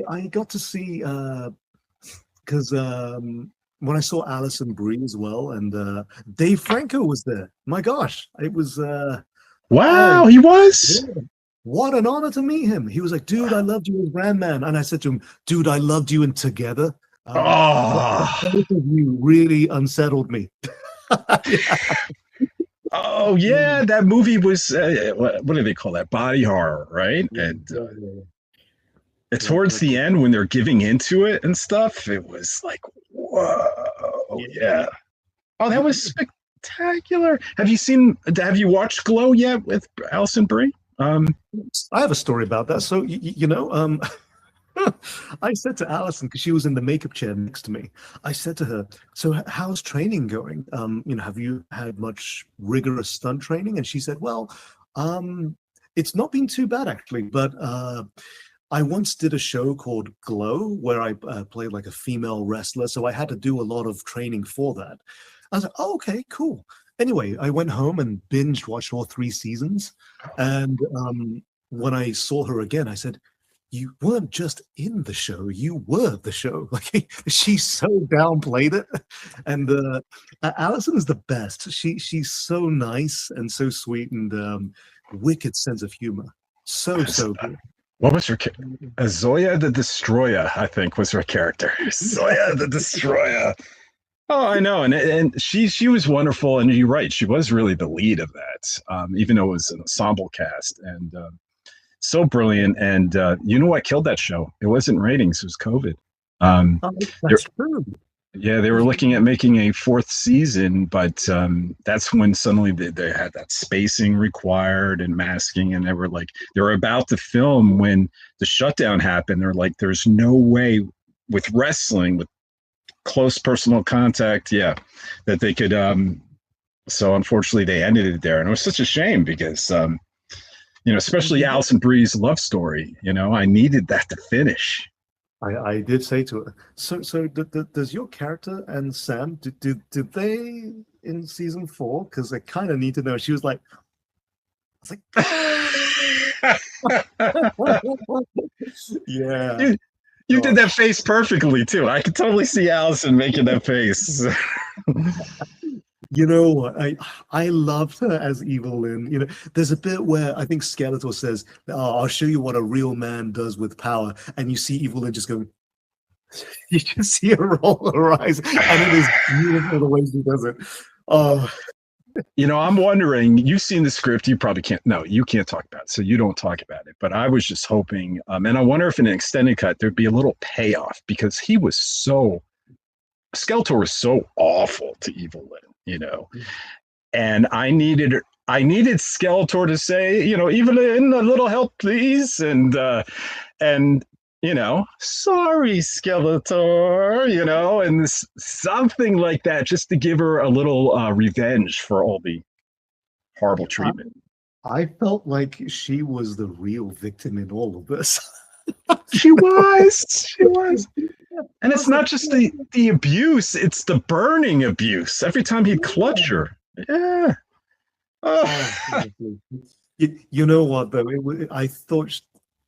I got to see because when I saw Alison Brie as well, and Dave Franco was there. My gosh, it was wow, he was. what an honor to meet him. He was like, dude, I loved you as Brandman. And I said to him, dude, I loved you in Together. Oh, Both of you really unsettled me. Yeah. oh yeah, that movie was what do they call that? Body horror, right? Yeah, And yeah, yeah, yeah, towards but the end when they're giving into it and stuff, it was like, whoa, yeah. yeah. Oh, that was spectacular. Have you watched Glow yet with Alison Brie? I have a story about that. So, I said to Alison, because she was in the makeup chair next to me, I said to her, so how's training going? Have you had much rigorous stunt training? And she said, well, it's not been too bad actually, but I once did a show called Glow where I played like a female wrestler. So I had to do a lot of training for that. I was like, oh, okay, cool. Anyway, I went home and binge watched all 3 seasons. And when I saw her again, I said, you weren't just in the show, you were the show. Like she so downplayed it. And Alison is the best. She's so nice and so sweet and wicked sense of humor. So good. What was her Zoya the Destroyer, I think, was her character. Zoya the Destroyer. Oh, I know, and she was wonderful, and you're right, she was really the lead of that, even though it was an ensemble cast, and so brilliant. And you know what killed that show? It wasn't ratings; it was COVID. That's true. Yeah, they were looking at making a 4th season, but that's when suddenly they had that spacing required and masking, and they were about to film when the shutdown happened. They're like, there's no way with wrestling, with close personal contact, that they could. So unfortunately, they ended it there, and it was such a shame because, especially Alison Brie's love story. I needed that to finish. I did say to her, so does your character and Sam, did they in season 4? Because I kind of need to know. She was like, I was like, yeah. You did that face perfectly too. I could totally see Allison making that face. You know what? I loved her as Evil Lynn. There's a bit where I think Skeletor says, "Oh, I'll show you what a real man does with power," and you see Evil Lynn just going. You can see her roll her eyes, and it is beautiful the way she does it. Oh, I'm wondering. You've seen the script. You probably can't. No, you can't talk about it, so you don't talk about it. But I was just hoping, and I wonder if in an extended cut there'd be a little payoff because Skeletor was so awful to Evil Lynn. And I needed Skeletor to say, Evelyn, a little help, please, and sorry, Skeletor, and something like that, just to give her a little revenge for all the horrible treatment. I felt like she was the real victim in all of this. She was. And it's not just the abuse, it's the burning abuse. Every time he'd clutch her. Yeah. Oh. You know what, though? I thought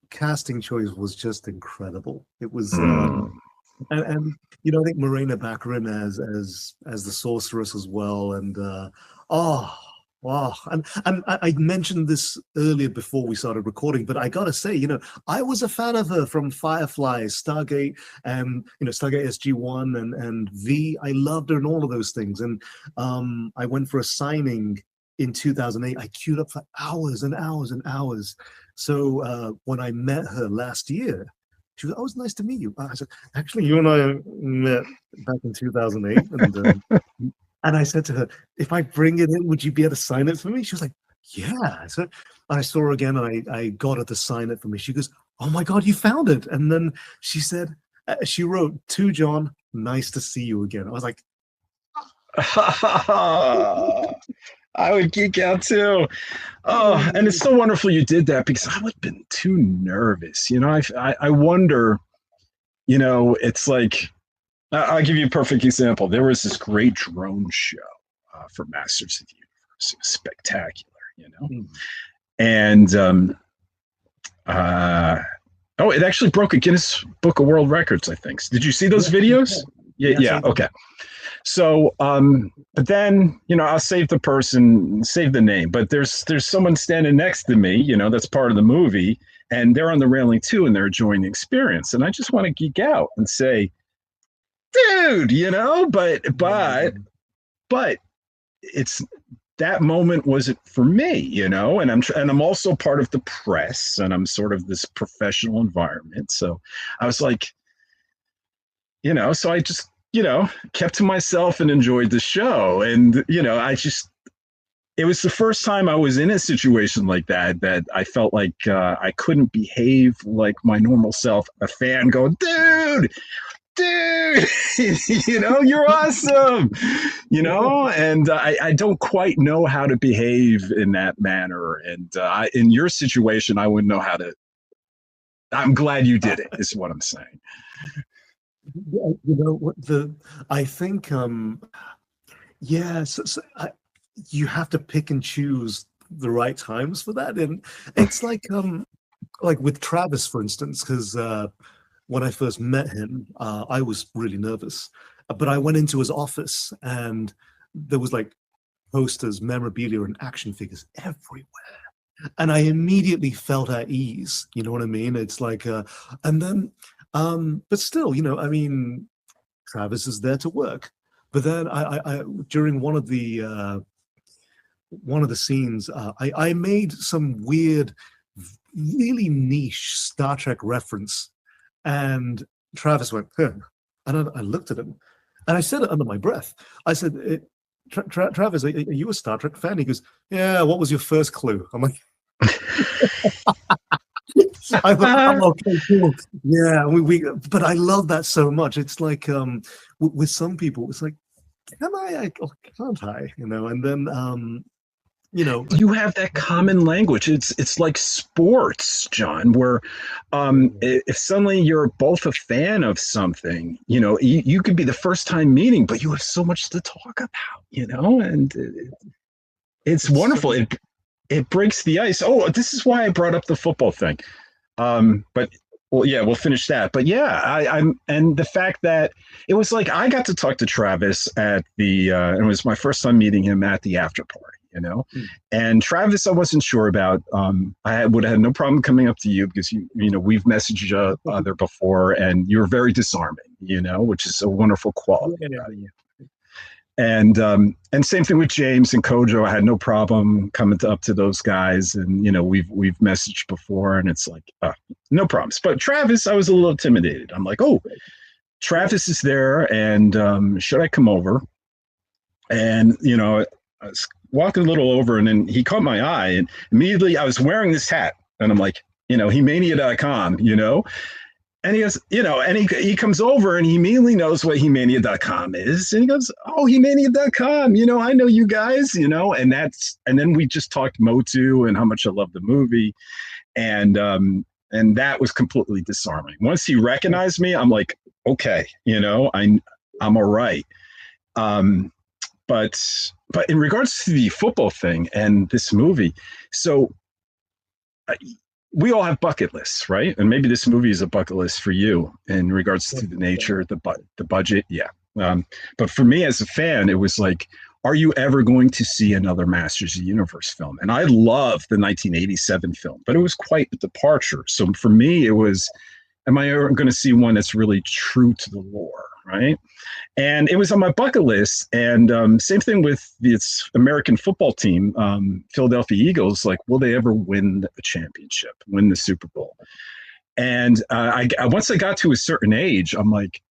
casting choice was just incredible. It was, and I think Morena Baccarin as the sorceress as well. And, wow. And I mentioned this earlier before we started recording, but I gotta say, I was a fan of her from Firefly, Stargate, and Stargate SG-1 and V. I loved her in all of those things. And I went for a signing in 2008. I queued up for hours and hours and hours. So when I met her last year, she was, "Oh, it's nice to meet you." I said, "Actually, you and I met back in 2008." And I said to her, "If I bring it in, would you be able to sign it for me?" She was like, "Yeah." So I saw her again, and I got her to sign it for me. She goes, "Oh my God, you found it!" And then she said, she wrote, "To Jon, nice to see you again." I was like, I would geek out too. Oh, and it's so wonderful you did that because I would have been too nervous. I wonder, it's like, I'll give you a perfect example. There was this great drone show for Masters of the Universe. It was spectacular, And it actually broke a Guinness Book of World Records, I think. Did you see those videos? Yeah. Okay. So, but then, I'll save the name, but there's someone standing next to me, that's part of the movie, and they're on the railing too, and they're enjoying the experience. And I just want to geek out and say, dude, but it's that moment wasn't for me, and I'm also part of the press, and I'm sort of this professional environment. So I was like, so I just, kept to myself and enjoyed the show. And, it was the first time I was in a situation like that I felt like I couldn't behave like my normal self. A fan go, dude, you're awesome, and I don't quite know how to behave in that manner. And in your situation, I wouldn't know how to. I'm glad you did it, is what I'm saying. I think, you have to pick and choose the right times for that. And it's like with Travis, for instance, because when I first met him, I was really nervous, but I went into his office and there was like posters, memorabilia, and action figures everywhere. And I immediately felt at ease. You know what I mean? It's like, and then, but still, Travis is there to work. But then I during one of the scenes, I made some weird, really niche Star Trek reference, and Travis went, huh. And I looked at him, and I said it under my breath. I said, Travis, are you a Star Trek fan? He goes, yeah, what was your first clue? I'm like, I thought, oh, okay, cool. Yeah, but I love that so much. It's like with some people, it's like, can I or can't I? And then you have that common language. It's like sports, John, where if suddenly you're both a fan of something, you could be the first time meeting, but you have so much to talk about, and it's wonderful. It breaks the ice. Oh, this is why I brought up the football thing. But well, yeah, we'll finish that. But yeah, I'm and the fact that it was like I got to talk to Travis at it was my first time meeting him at the after party. And Travis, I wasn't sure about. I would have had no problem coming up to you because we've messaged each other before, and you're very disarming, which is a wonderful quality about you. And same thing with James and Kojo. I had no problem coming up to those guys, and we've messaged before, and it's like no problems. But Travis, I was a little intimidated. I'm like, oh, Travis is there, and should I come over? And I was walking a little over, and then he caught my eye, and immediately I was wearing this hat, and I'm like, HE-MANIA.com, and he goes, and he comes over and he immediately knows what HE-MANIA.com is. And he goes, oh, HE-MANIA.com, I know you guys, and then we just talked Motu and how much I love the movie. And that was completely disarming. Once he recognized me, I'm like, okay, I'm all right. But in regards to the football thing and this movie, so we all have bucket lists, right? And maybe this movie is a bucket list for you in regards to the nature, the budget. Yeah. But for me as a fan, it was like, are you ever going to see another Masters of the Universe film? And I love the 1987 film, but it was quite a departure. So for me, it was, am I ever going to see one that's really true to the lore, right? And it was on my bucket list. And same thing with this American football team, Philadelphia Eagles. Like, will they ever win a championship, win the Super Bowl? And once I got to a certain age, I'm like,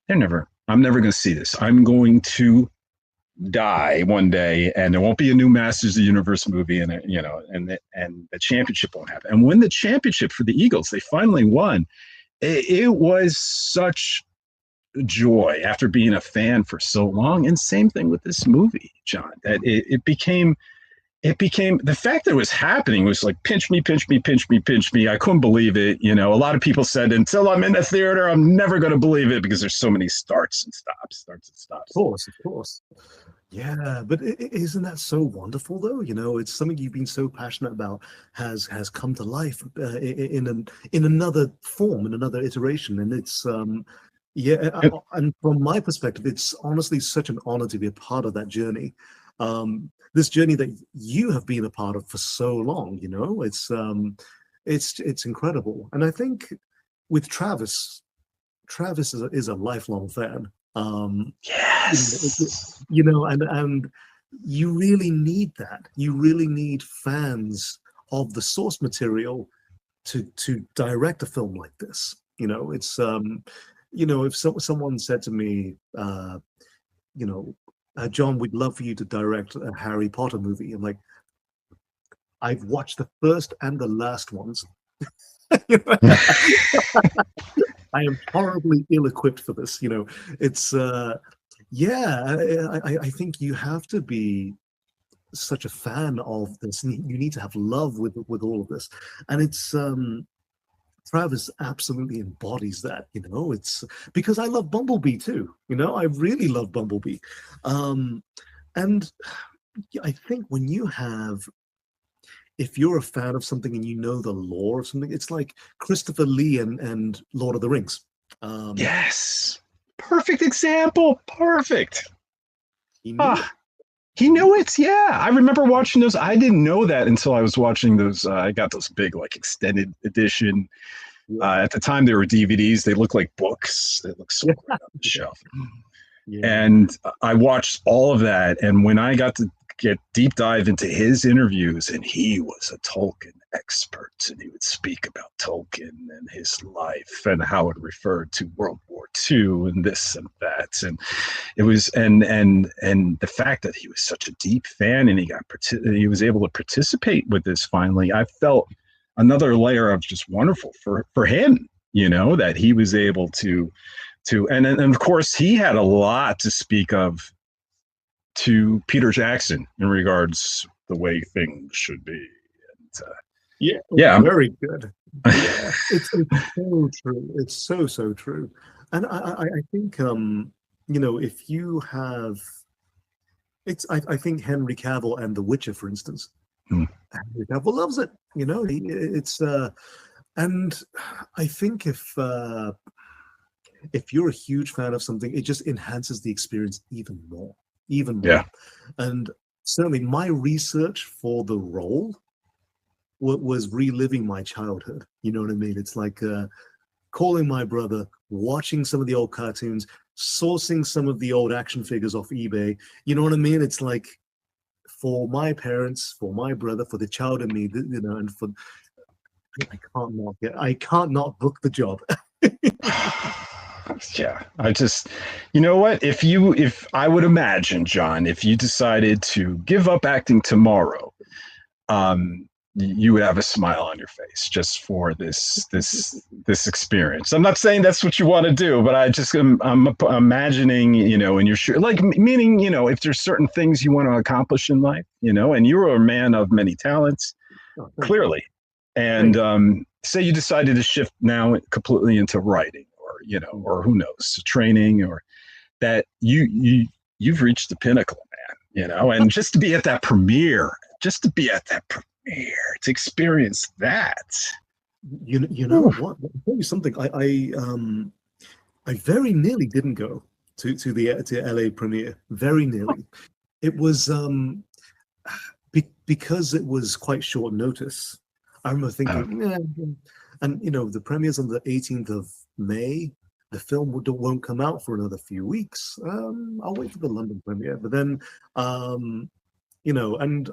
I'm never going to see this. I'm going to die one day, and there won't be a new Masters of the Universe movie, and and the championship won't happen. And when the championship for the Eagles, they finally won, it was such joy after being a fan for so long. And same thing with this movie, John, that it became the fact that it was happening was like, pinch me, pinch me, pinch me, pinch me. I couldn't believe it. A lot of people said, until I'm in the theater, I'm never going to believe it, because there's so many starts and stops. Of course. Yeah, but isn't that so wonderful, though? It's something you've been so passionate about has come to life in another form, in another iteration, and it's Yeah, and from my perspective, it's honestly such an honor to be a part of that journey. This journey that you have been a part of for so long, it's incredible. And I think with Travis is a lifelong fan. Yes. And you really need that. You really need fans of the source material to direct a film like this. If someone said to me, John, we'd love for you to direct a Harry Potter movie. I'm like, I've watched the first and the last ones. I am horribly ill-equipped for this. It's I think you have to be such a fan of this. You need to have love with all of this, and it's Travis absolutely embodies that. It's because I love Bumblebee too. I really love Bumblebee, and I think if you're a fan of something and you know the lore of something, it's like Christopher Lee and Lord of the Rings. Yes. Perfect example. Perfect. He knew it. He knew it. Yeah. I remember watching those. I didn't know that until I was watching those. I got those big, like, extended edition. At the time, they were DVDs. They look like books. They look so great on the shelf. Yeah. And I watched all of that. And when I got to get deep dive into his interviews, and he was a Tolkien expert, and he would speak about Tolkien and his life and how it referred to World War II and this and that, and it was and the fact that he was such a deep fan and he was able to participate with this finally, I felt another layer of just wonderful for him, that he was able to and of course he had a lot to speak of to Peter Jackson in regards the way things should be. And, very good. Yeah, it's so true. It's so true. And I think if you have, I think Henry Cavill and The Witcher, for instance, Henry Cavill loves it. And I think if you're a huge fan of something, it just enhances the experience even more. Yeah. And certainly my research for the role was reliving my childhood. You know what I mean? It's like calling my brother, watching some of the old cartoons, sourcing some of the old action figures off eBay. You know what I mean? It's like for my parents, for my brother, for the child in me, and for I can't not book the job. Yeah, I just, you know what? If I would imagine, John, if you decided to give up acting tomorrow, you would have a smile on your face just for this experience. I'm not saying that's what you want to do, but I'm imagining, and you're sure, like, meaning, if there's certain things you want to accomplish in life, and you're a man of many talents, clearly, and say you decided to shift now completely into writing, or who knows, training, or that you've reached the pinnacle, man, and just to be at that premiere, to experience that. You know what? I'll tell you something. I very nearly didn't go to the LA premiere. Very nearly. It was because it was quite short notice. I remember thinking, and the premiere's on the 18th of May. The film won't come out for another few weeks. I'll wait for the London premiere. But then, and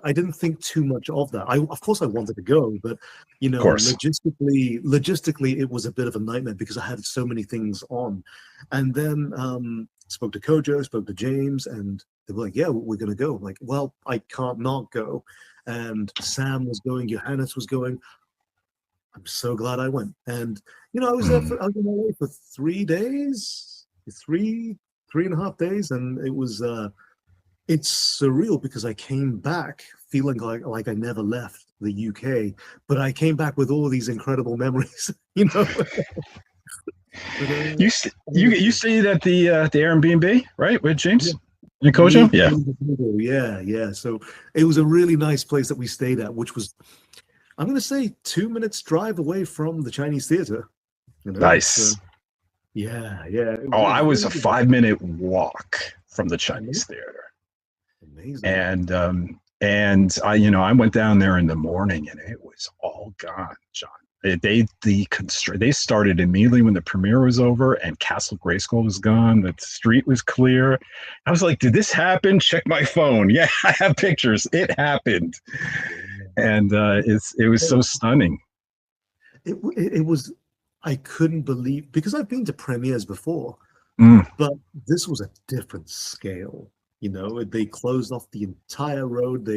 I didn't think too much of that. Of course I wanted to go, but logistically, it was a bit of a nightmare because I had so many things on. And then spoke to Kojo, spoke to James, and they were like, "Yeah, we're going to go." I'm like, well, I can't not go. And Sam was going, Johannes was going. I'm so glad I went. And I was there I was in LA for 3 days, three and a half days, and it was it's surreal because I came back feeling like I never left the UK, but I came back with all these incredible memories. You stayed at the Airbnb, right, with James and Kojo? Yeah. So it was a really nice place that we stayed at, which was, I'm going to say, 2 minutes drive away from the Chinese theater. Nice. Yeah. Oh, It I was was really a good. 5 minute walk from the Amazing. Chinese theater. Amazing. And I went down there in the morning and it was all gone, John. They started immediately when the premiere was over and Castle Grayskull was gone. The street was clear. I was like, "Did this happen?" Check my phone. Yeah, I have pictures. It happened, and it was so stunning. It was, I couldn't believe, because I've been to premieres before, Mm, but this was a different scale. They closed off the entire road.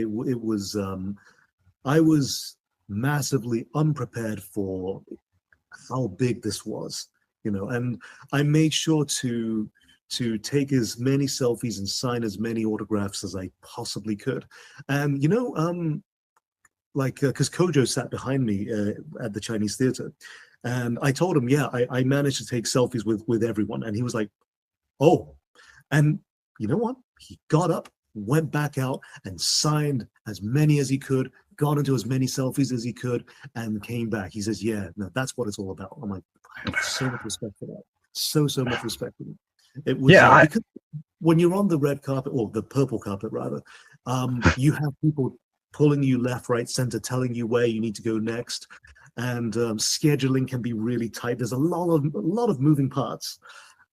I was massively unprepared for how big this was, and I made sure to take as many selfies and sign as many autographs as I possibly could. And like because Kojo sat behind me at the Chinese theater, and I told him, yeah, I managed to take selfies with everyone, and he was like, oh, and you know what? He got up, went back out, and signed as many as he could, got into as many selfies as he could, and came back. He says, yeah, no, that's what it's all about. I'm like, I have so much respect for that. So much respect for it. It was yeah, because when you're on the red carpet, or the purple carpet rather, you have people pulling you left, right, center, telling you where you need to go next, and scheduling can be really tight. There's a lot of moving parts,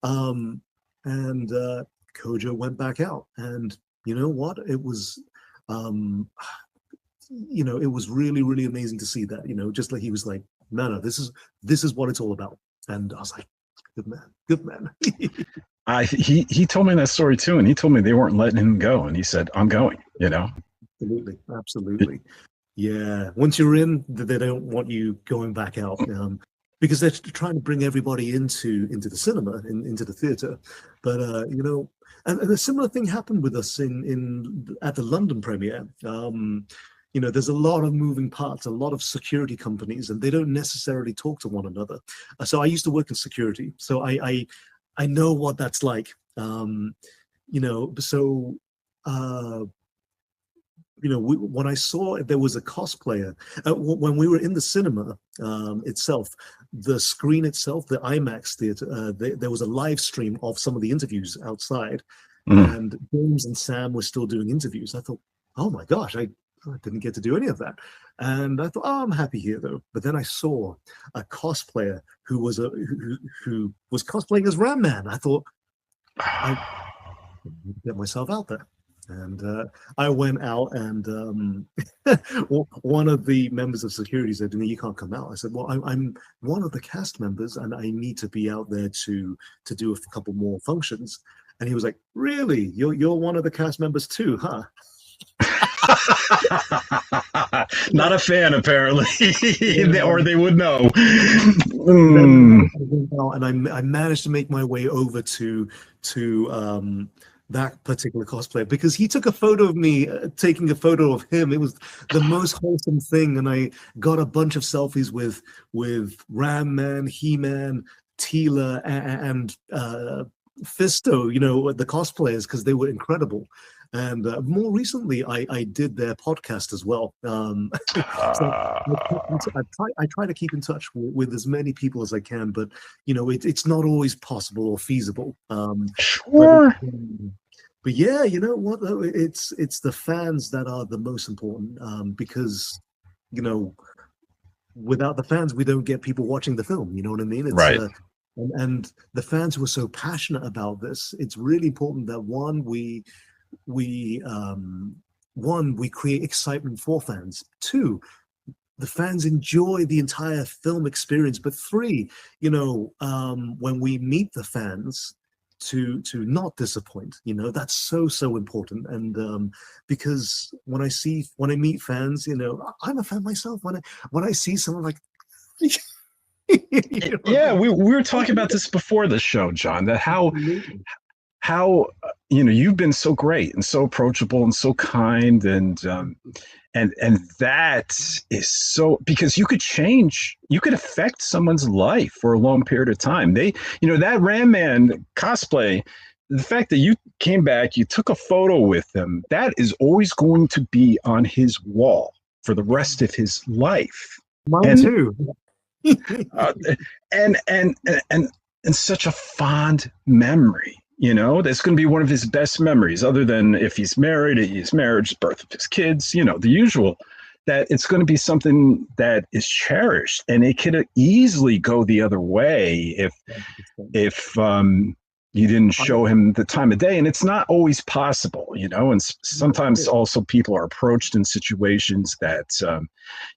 and Kojo went back out, and you know what? Um, it was really, really amazing to see that. Just like he was like, no, this is what it's all about, and I was like, good man. he told me that story too, and he told me they weren't letting him go, and he said, "I'm going." Absolutely. Yeah, once you're in, they don't want you going back out, because they're trying to bring everybody into the cinema, into the theater. But and a similar thing happened with us in at the London premiere. There's a lot of moving parts, a lot of security companies, and they don't necessarily talk to one another. So I used to work in security, so I know what that's like. So. When I saw there was a cosplayer, when we were in the cinema itself, the screen itself, the IMAX theater, there was a live stream of some of the interviews outside, Mm. and James and Sam were still doing interviews. I thought, oh my gosh, I didn't get to do any of that, and I thought, oh, I'm happy here though. But then I saw a cosplayer who was cosplaying as Ram Man. I thought, I get myself out there. And I went out, and one of the members of security said to me, "You can't come out." I said, "Well, I'm one of the cast members, and I need to be out there to do a couple more functions." And he was like, "Really? You're one of the cast members too, huh?" Not a fan, apparently, Yeah. or they would know. Then Mm. I went out, and I managed to make my way over to that particular cosplayer, because he took a photo of me taking a photo of him. It was the most wholesome thing, and I got a bunch of selfies with Ram Man, He-Man, Teela, and Fisto. The cosplayers, because they were incredible. And more recently, I did their podcast as well. So I try to keep in touch with as many people as I can, but it's not always possible or feasible. But Sure. but yeah, you know what though? It's the fans that are the most important, because you know without the fans, we don't get people watching the film. You know what I mean? It's Right. and the fans who are so passionate about this, it's really important that we we create excitement for fans. Two, the fans enjoy the entire film experience. But three, when we meet the fans, to not disappoint. That's so important. And because when I meet fans, I'm a fan myself. When I see someone like you Yeah, know, we were talking about this before the show, John, that absolutely. how you've been so great and so approachable and so kind, and that is so, because you could affect someone's life for a long period of time. That Ram Man cosplay, the fact that you came back, you took a photo with him, that is always going to be on his wall for the rest of his life. Mine And too. uh, and and such a fond memory. That's going to be one of his best memories, other than if he's married, his marriage, birth of his kids, the usual. That it's going to be something that is cherished, and it could easily go the other way if you didn't show him the time of day. And it's not always possible, and sometimes also people are approached in situations that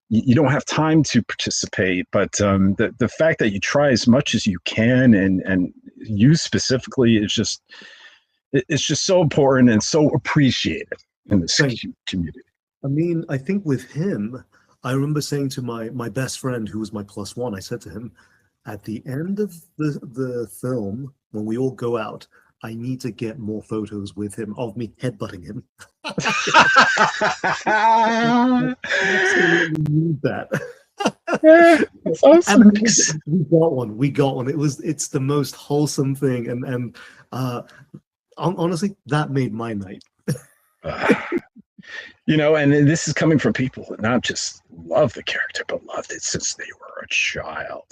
you don't have time to participate. But the fact that you try as much as you can, and you specifically, it's just so important and so appreciated in this community. I mean, I think with him, I remember saying to my best friend, who was my +1, I said to him, at the end of the film, when we all go out, I need to get more photos with him of me headbutting him. I absolutely need that. That's awesome. And we got one. It's the most wholesome thing, and honestly, that made my night. And this is coming from people that not just love the character, but loved it since they were a child.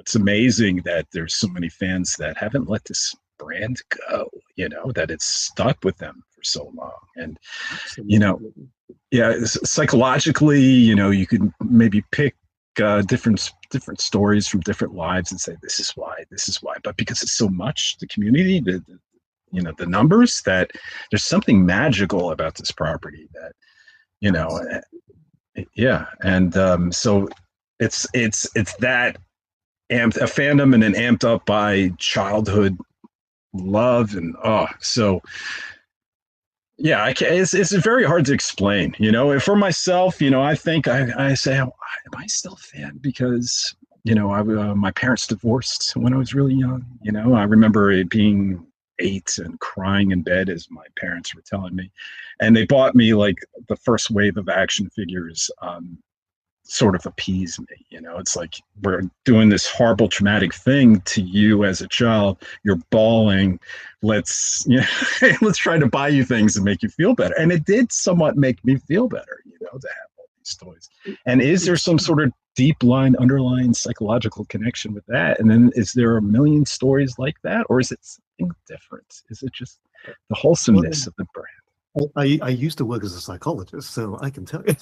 It's amazing that there's so many fans that haven't let this brand go, that it's stuck with them for so long. And, psychologically, you could maybe pick different stories from different lives and say, this is why. But because it's so much, the community, the numbers, that there's something magical about this property that, so it's that a fandom, and then amped up by childhood love, and it's very hard to explain. For myself, I think I say, am I still a fan? Because my parents divorced when I was really young. I remember it being 8 and crying in bed as my parents were telling me, and they bought me like the first wave of action figures, sort of appease me. It's like, we're doing this horrible traumatic thing to you as a child, you're bawling, let's let's try to buy you things and make you feel better. And it did somewhat make me feel better, to have all these toys. And is there some sort of underlying psychological connection with that? And then is there a million stories like that, or is it something different? Is it just the wholesomeness of the brand? I used to work as a psychologist, so I can tell you.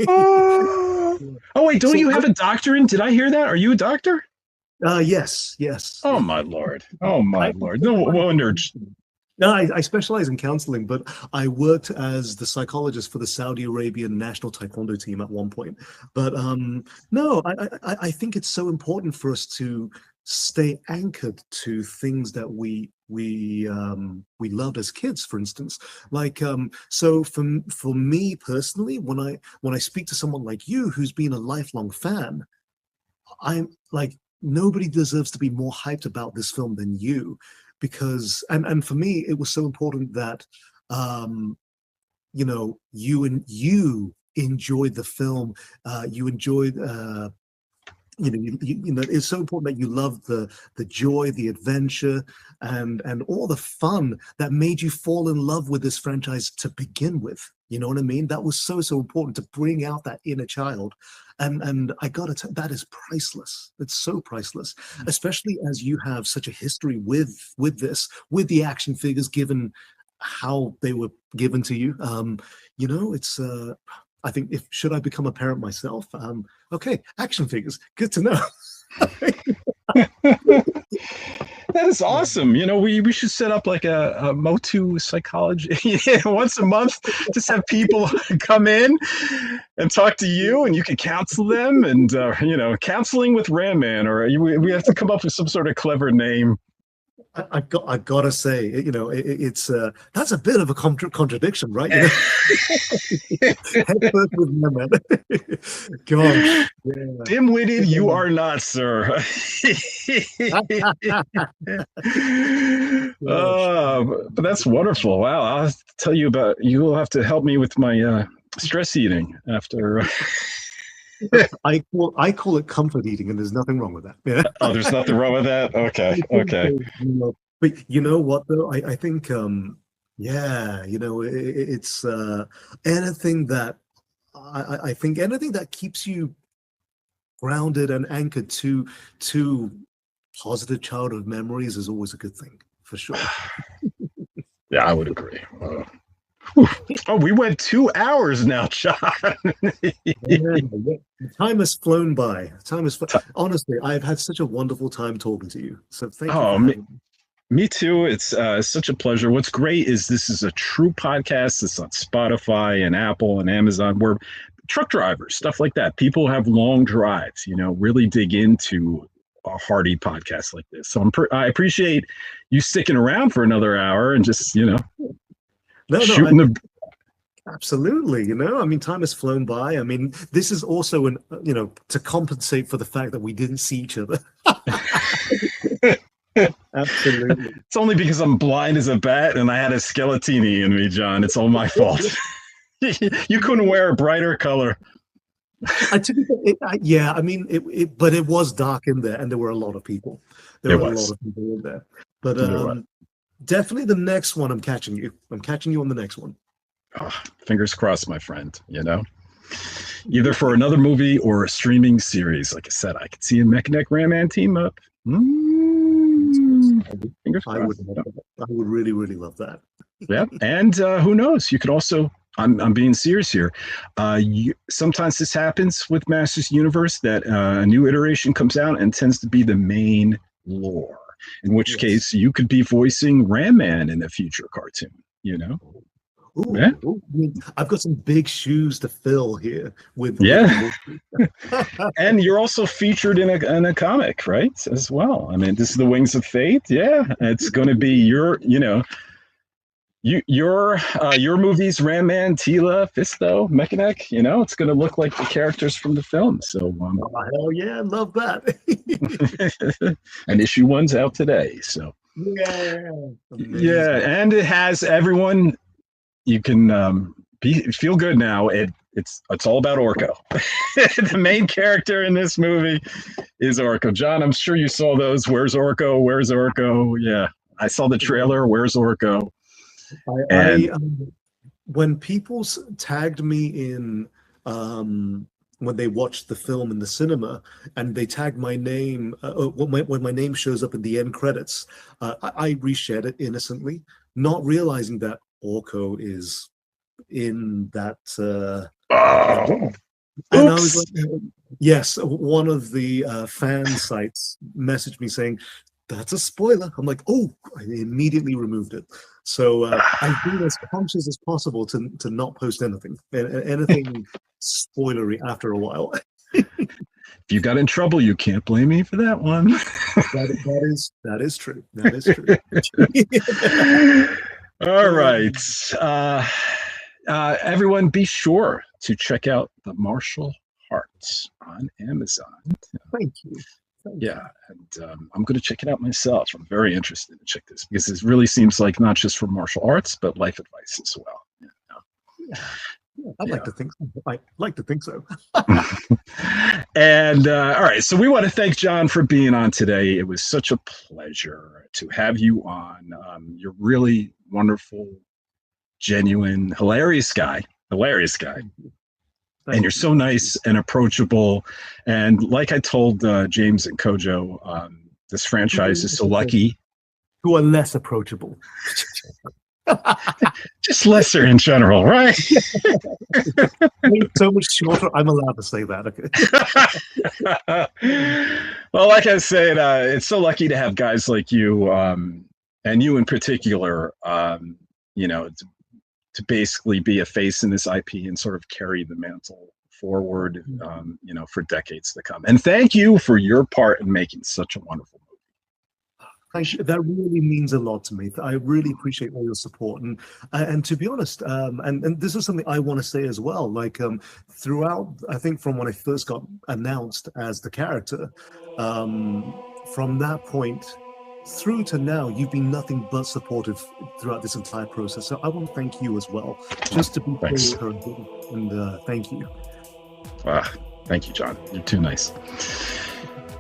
Oh wait, don't you have a doctorate? Did I hear that? Are you a doctor? Yes. Oh my lord. No wonder. No, I specialize in counseling, but I worked as the psychologist for the Saudi Arabian national taekwondo team at one point. But no, I think it's so important for us to stay anchored to things that we loved as kids, for instance. Like so for me personally, when I speak to someone like you who's been a lifelong fan, I'm like, nobody deserves to be more hyped about this film than you. Because and for me, it was so important that you enjoyed the film, you enjoyed it's so important that you loved the joy, the adventure, and all the fun that made you fall in love with this franchise to begin with. You know what I mean? That was so important to bring out that inner child. And I gotta tell, that is priceless. It's so priceless, especially as you have such a history with the action figures, given how they were given to you. It's I think, should I become a parent myself? Okay, action figures, good to know. That is awesome. We should set up like a Motu psychology once a month. Just have people come in and talk to you, and you can counsel them. And counseling with Ram Man, or we have to come up with some sort of clever name. I gotta say, it's that's a bit of a contradiction, right? Head first with Ram Man. Gosh, yeah. Dim-witted, you are not, sir. But that's wonderful. Wow, I'll tell you about. You will have to help me with my stress eating after. I call it comfort eating, and there's nothing wrong with that. Yeah. Oh, there's nothing wrong with that. Okay. But you know what though? I think it's anything that I think anything that keeps you grounded and anchored to positive childhood memories is always a good thing, for sure. Yeah, I would agree. Oh, we went 2 hours now, John. Time has flown by. Honestly, I've had such a wonderful time talking to you. So thank you Oh, for having me. me too. It's such a pleasure. What's great is this is a true podcast. It's on Spotify and Apple and Amazon. Where truck drivers, stuff like that. People have long drives, really dig into a hearty podcast like this. So I appreciate you sticking around for another hour and just, shooting Absolutely. I mean, time has flown by. I mean, this is also to compensate for the fact that we didn't see each other. Absolutely. It's only because I'm blind as a bat and I had a skeletini in me, John. It's all my fault. You couldn't wear a brighter color. But it was dark in there, and there were a lot of people. A lot of people in there. But definitely the next one, I'm catching you. I'm catching you on the next one. Oh, fingers crossed, my friend. Either for another movie or a streaming series. Like I said, I could see a Mechanic Ram-Man team up. Fingers crossed. I would really, really love that. Yeah, and who knows? You could also. I'm being serious here. Sometimes this happens with Masters Universe that a new iteration comes out and tends to be the main lore. In which case, you could be voicing Ram-Man in a future cartoon. Ooh, yeah. I've got some big shoes to fill here with And you're also featured in a comic, right? As well. I mean, this is the Wings of Fate. Yeah, it's going to be your movies, Ram-Man, Tila, Fisto, Mechanic. It's going to look like the characters from the film. So, hell yeah, I love that. And issue 1's out today. So, yeah, and it has everyone. You can feel good now. It's all about Orko. The main character in this movie is Orko. John, I'm sure you saw those. Where's Orko? Where's Orko? Yeah, I saw the trailer. Where's Orko? When people tagged me in when they watched the film in the cinema and they tagged my name when my name shows up in the end credits, I reshared it innocently, not realizing that Orko is in that and I was like, yes, one of the fan sites messaged me saying that's a spoiler. I'm like, oh, I immediately removed it. So I've been as conscious as possible to not post anything spoilery after a while. If you got in trouble, you can't blame me for that one. That is true. That is true. All right. Everyone, be sure to check out The Martial Hearts on Amazon. Thank you. Yeah, and I'm going to check it out myself. I'm very interested to check this because it really seems like not just for martial arts, but life advice as well. I'd like to think so. I like to think so. And all right, so we want to thank John for being on today. It was such a pleasure to have you on. You're really wonderful, genuine, hilarious guy. And you're so nice and approachable. And like I told James and Kojo, this franchise is so lucky. Who are less approachable. Just lesser in general, right? So much shorter. I'm allowed to say that. Okay. Well, like I said, it's so lucky to have guys like you, and you in particular, to basically be a face in this IP and sort of carry the mantle forward, for decades to come. And thank you for your part in making such a wonderful movie. Thank you. That really means a lot to me. I really appreciate all your support. And to be honest, and this is something I want to say as well, like throughout, I think from when I first got announced as the character, from that point through to now, you've been nothing but supportive throughout this entire process. So I want to thank you as well, just to be encouraging. And thank you. Thank you, John. You're too nice.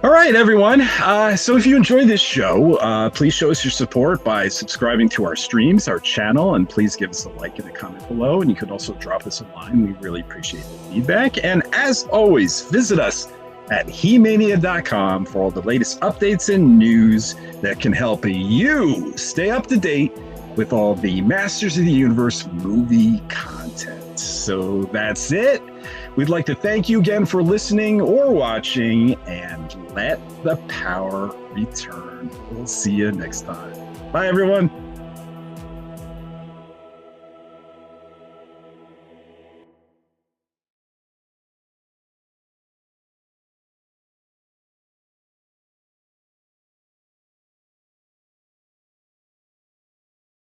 All right, everyone. So if you enjoy this show, please show us your support by subscribing to our streams, our channel, and please give us a like and a comment below. And you can also drop us a line. We really appreciate the feedback. And as always, visit us at HE-MANIA.com for all the latest updates and news that can help you stay up to date with all the Masters of the Universe movie content. So that's it. We'd like to thank you again for listening or watching, and let the power return. We'll see you next time. Bye, everyone.